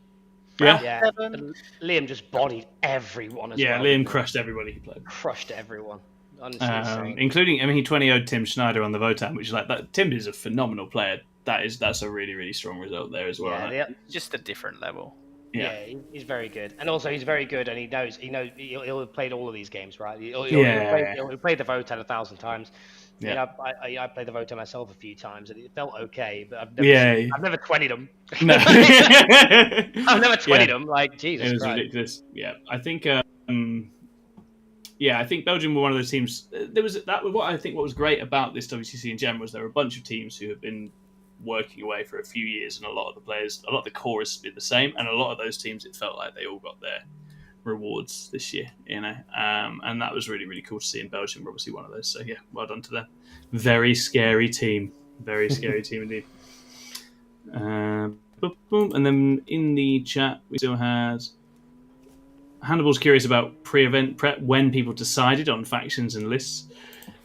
Yeah. Yeah, 7. Liam just bodied everyone as Yeah, well. Liam crushed everybody he played. Crushed everyone. Honestly, insane. Including, I mean, he 20-0'd Tim Schneider on the Votan, which is like that. Tim is a phenomenal player. That's a really, really strong result there as well. Yeah, right? Just a different level. Yeah. he's very good, and also he's very good, and he knows he'll have played all of these games, right? He'll played the Votan 1,000 times. Yeah. You know, I played the Votan myself a few times, and it felt okay, but I've never 20'd him. No. I've never 20'd him. Like Jesus It was Christ. ridiculous. Yeah, I think. I think Belgium were one of those teams. There was that. What I think what was great about this WTC in general was there were a bunch of teams who have been working away for a few years, and a lot of the core has been the same, and a lot of those teams it felt like they all got their rewards this year, you know, and that was really, really cool to see. In Belgium were obviously one of those, so yeah, well done to them. Very scary team indeed. Boom. And then in the chat we still had Hannibal's curious about pre-event prep when people decided on factions and lists.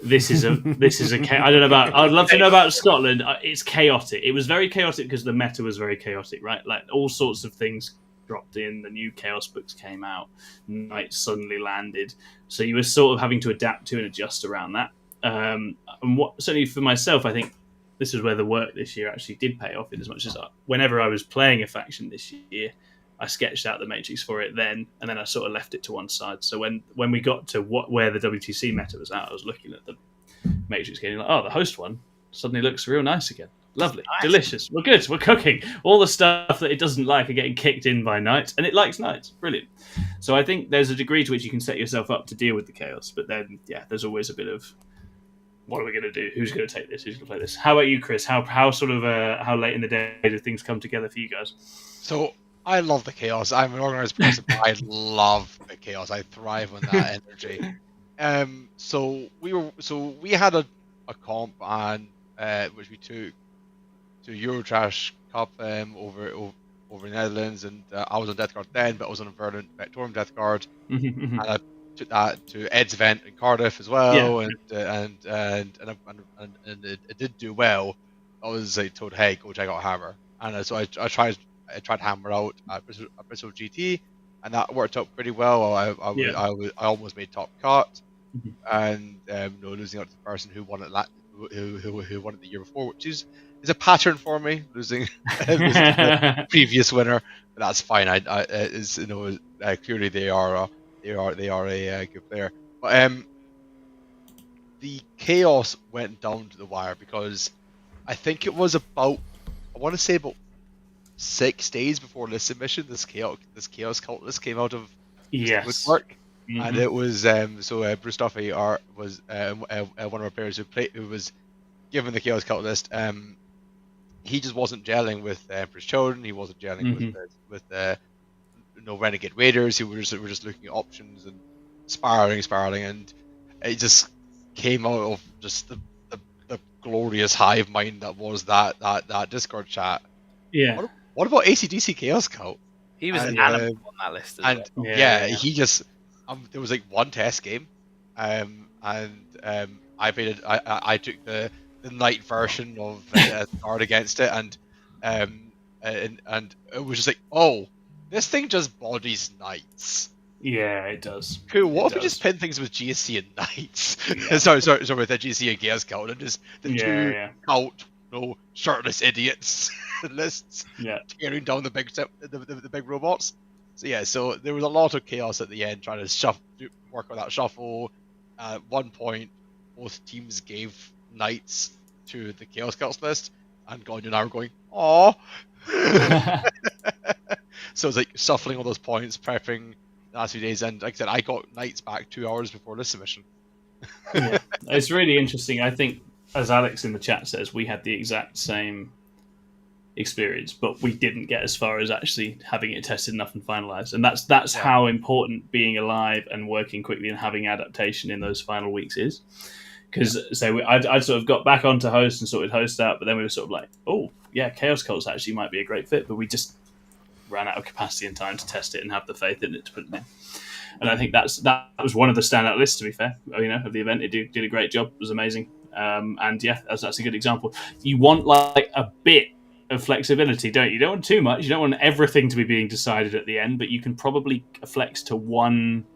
This is a I don't know about. I'd love to know about Scotland. It's chaotic. It was very chaotic because the meta was very chaotic, right? Like all sorts of things dropped in. The new Chaos books came out. Knights suddenly landed, so you were sort of having to adapt to and adjust around that. And certainly for myself, I think this is where the work this year actually did pay off. In as much as whenever I was playing a faction this year, I sketched out the matrix for it then, and then I sort of left it to one side. So when we got to where the WTC meta was at, I was looking at the matrix game like, oh, the host one suddenly looks real nice again. Lovely, delicious. We're good. We're cooking. All the stuff that it doesn't like are getting kicked in by knights, and it likes knights. Brilliant. So I think there's a degree to which you can set yourself up to deal with the chaos, but then there's always a bit of what are we going to do? Who's going to take this? Who's going to play this? How about you, Chris? How sort of how late in the day did things come together for you guys? So I love the chaos. I'm an organized person, but I love the chaos. I thrive on that energy. So we had a comp and which we took to Eurotrash Cup over in the Netherlands, and I was on Death Guard then, but I was on a Verdant Vectorum Death Guard, and I took that to Ed's event in Cardiff as well, and it did do well. I was told, hey, go check out Hammer, and so I tried Hammer out at Bristol GT, and that worked out pretty well. I almost made top cut, and losing out to the person who won it who won it the year before, which is a pattern for me, losing to the previous winner. But that's fine. Is clearly they are a good player. But the chaos went down to the wire because I think it was about, I want to say about 6 days before this submission, this chaos cult list came out of Yes. work. Mhm. And it was Bruce Duffy was one of our players who was given the chaos cult list. He just wasn't gelling with Emperor's Children. He wasn't gelling with Renegade Raiders. Who were just looking at options and spiraling, and it just came out of just the glorious hive mind that was that Discord chat. Yeah. What about ACDC Chaos Cult? He was And, animal on that list as And well. Yeah. he just there was like one test game, and I played it. I took the night version of Guard against it, and it was just like, oh, this thing just bodies knights. Yeah, it does. Cool. What It if we does. just pin things with GSC and knights? Yeah. sorry, with the GSC and Chaos Cult, and just the two Yeah. cult, shirtless idiots lists Yeah. tearing down the big robots. So yeah, so there was a lot of chaos at the end trying to work on that shuffle. At one point, both teams gave knights to the Chaos Cults list, and Ganya and I were going, "Aw." So it's like shuffling all those points, prepping the last few days, and like I said, I got knights back 2 hours before this submission. Yeah. It's really interesting. I think, as Alex in the chat says, we had the exact same experience, but we didn't get as far as actually having it tested enough and finalized. And that's how important being alive and working quickly and having adaptation in those final weeks is. Because I'd sort of got back onto host and sorted host out, but then we were sort of like, oh yeah, Chaos Cults actually might be a great fit, but we just ran out of capacity and time to test it and have the faith in it to put it in. And I think that was one of the standout lists, to be fair, of the event. It did a great job. It was amazing. And yeah, that's a good example. You want like a bit of flexibility, don't you? You don't want too much. You don't want everything to be being decided at the end, but you can probably flex to one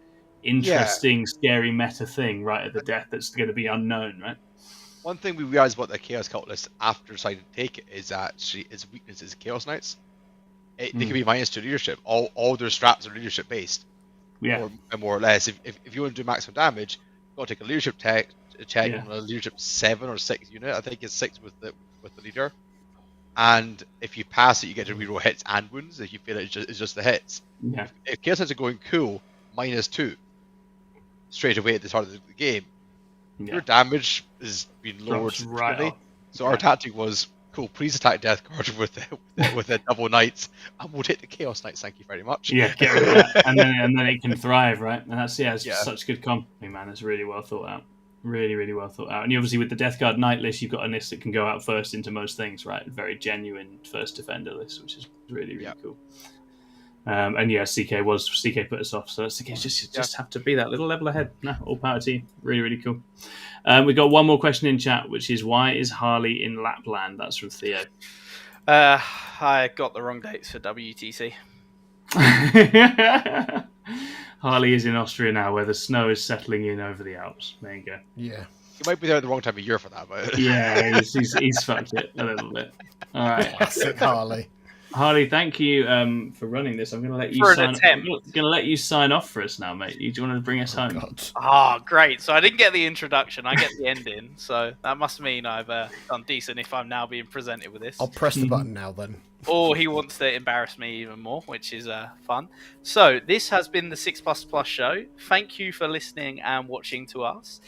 interesting, scary meta thing right at the death that's going to be unknown, right? One thing we realized about the Chaos Cult list after deciding to take it is that its weakness is Chaos Knights. They can be -2 leadership. All their straps are leadership based. Yeah. More or less. If you want to do maximum damage, you've got to take a leadership check Yeah. on a leadership 7 or 6 unit. I think it's 6 with the leader. And if you pass it, you get to reroll hits and wounds. If you fail it, it's just the hits. Yeah. If Chaos Knights are going cool, -2 straight away at the start of the game, your damage is being lowered significantly. So our tactic was, cool, please attack Death Guard with the double knights, and we'll take the Chaos Knights, thank you very much. Yeah, get rid of that. and then it can thrive, right? And that's such good company, man. It's really well thought out. Really, really well thought out. And obviously with the Death Guard Knight list, you've got a list that can go out first into most things, right? Very genuine first defender list, which is really, really cool. And yeah, CK put us off, so that's okay. Just have to be that little level ahead. No, all power to you. Really, really cool. We got one more question in chat, which is, why is Harley in Lapland? That's from Theo. I got the wrong dates for WTC. Harley is in Austria now, where the snow is settling in over the Alps. There you go. Yeah. You might be there at the wrong time of year for that, but yeah, he's fucked it a little bit. All right, classic Harley. Harley, thank you for running this. I'm going to let you sign off for us now, mate. Do you want to bring us home? Oh, great. So I didn't get the introduction. I get the ending. So that must mean I've done decent if I'm now being presented with this. I'll press the button now then. Or he wants to embarrass me even more, which is fun. So this has been the 6++ show. Thank you for listening and watching to us.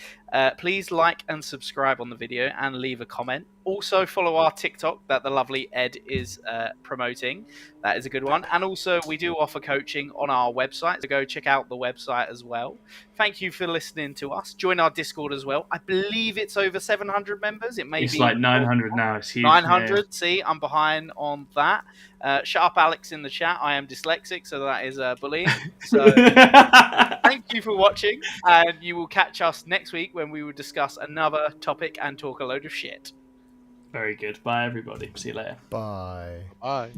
Please like and subscribe on the video and leave a comment. Also follow our TikTok that the lovely Ed is promoting. That is a good one. And also we do offer coaching on our website, so go check out the website as well. Thank you for listening to us. Join our Discord as well. I believe it's over 700 members. It's like 900 now. It's huge. 900. Yeah. See, I'm behind on that. Shut up, Alex, in the chat. I am dyslexic, so that is bullying. So thank you for watching, and you will catch us next week when we will discuss another topic and talk a load of shit. Very good. Bye, everybody. See you later. Bye. Bye.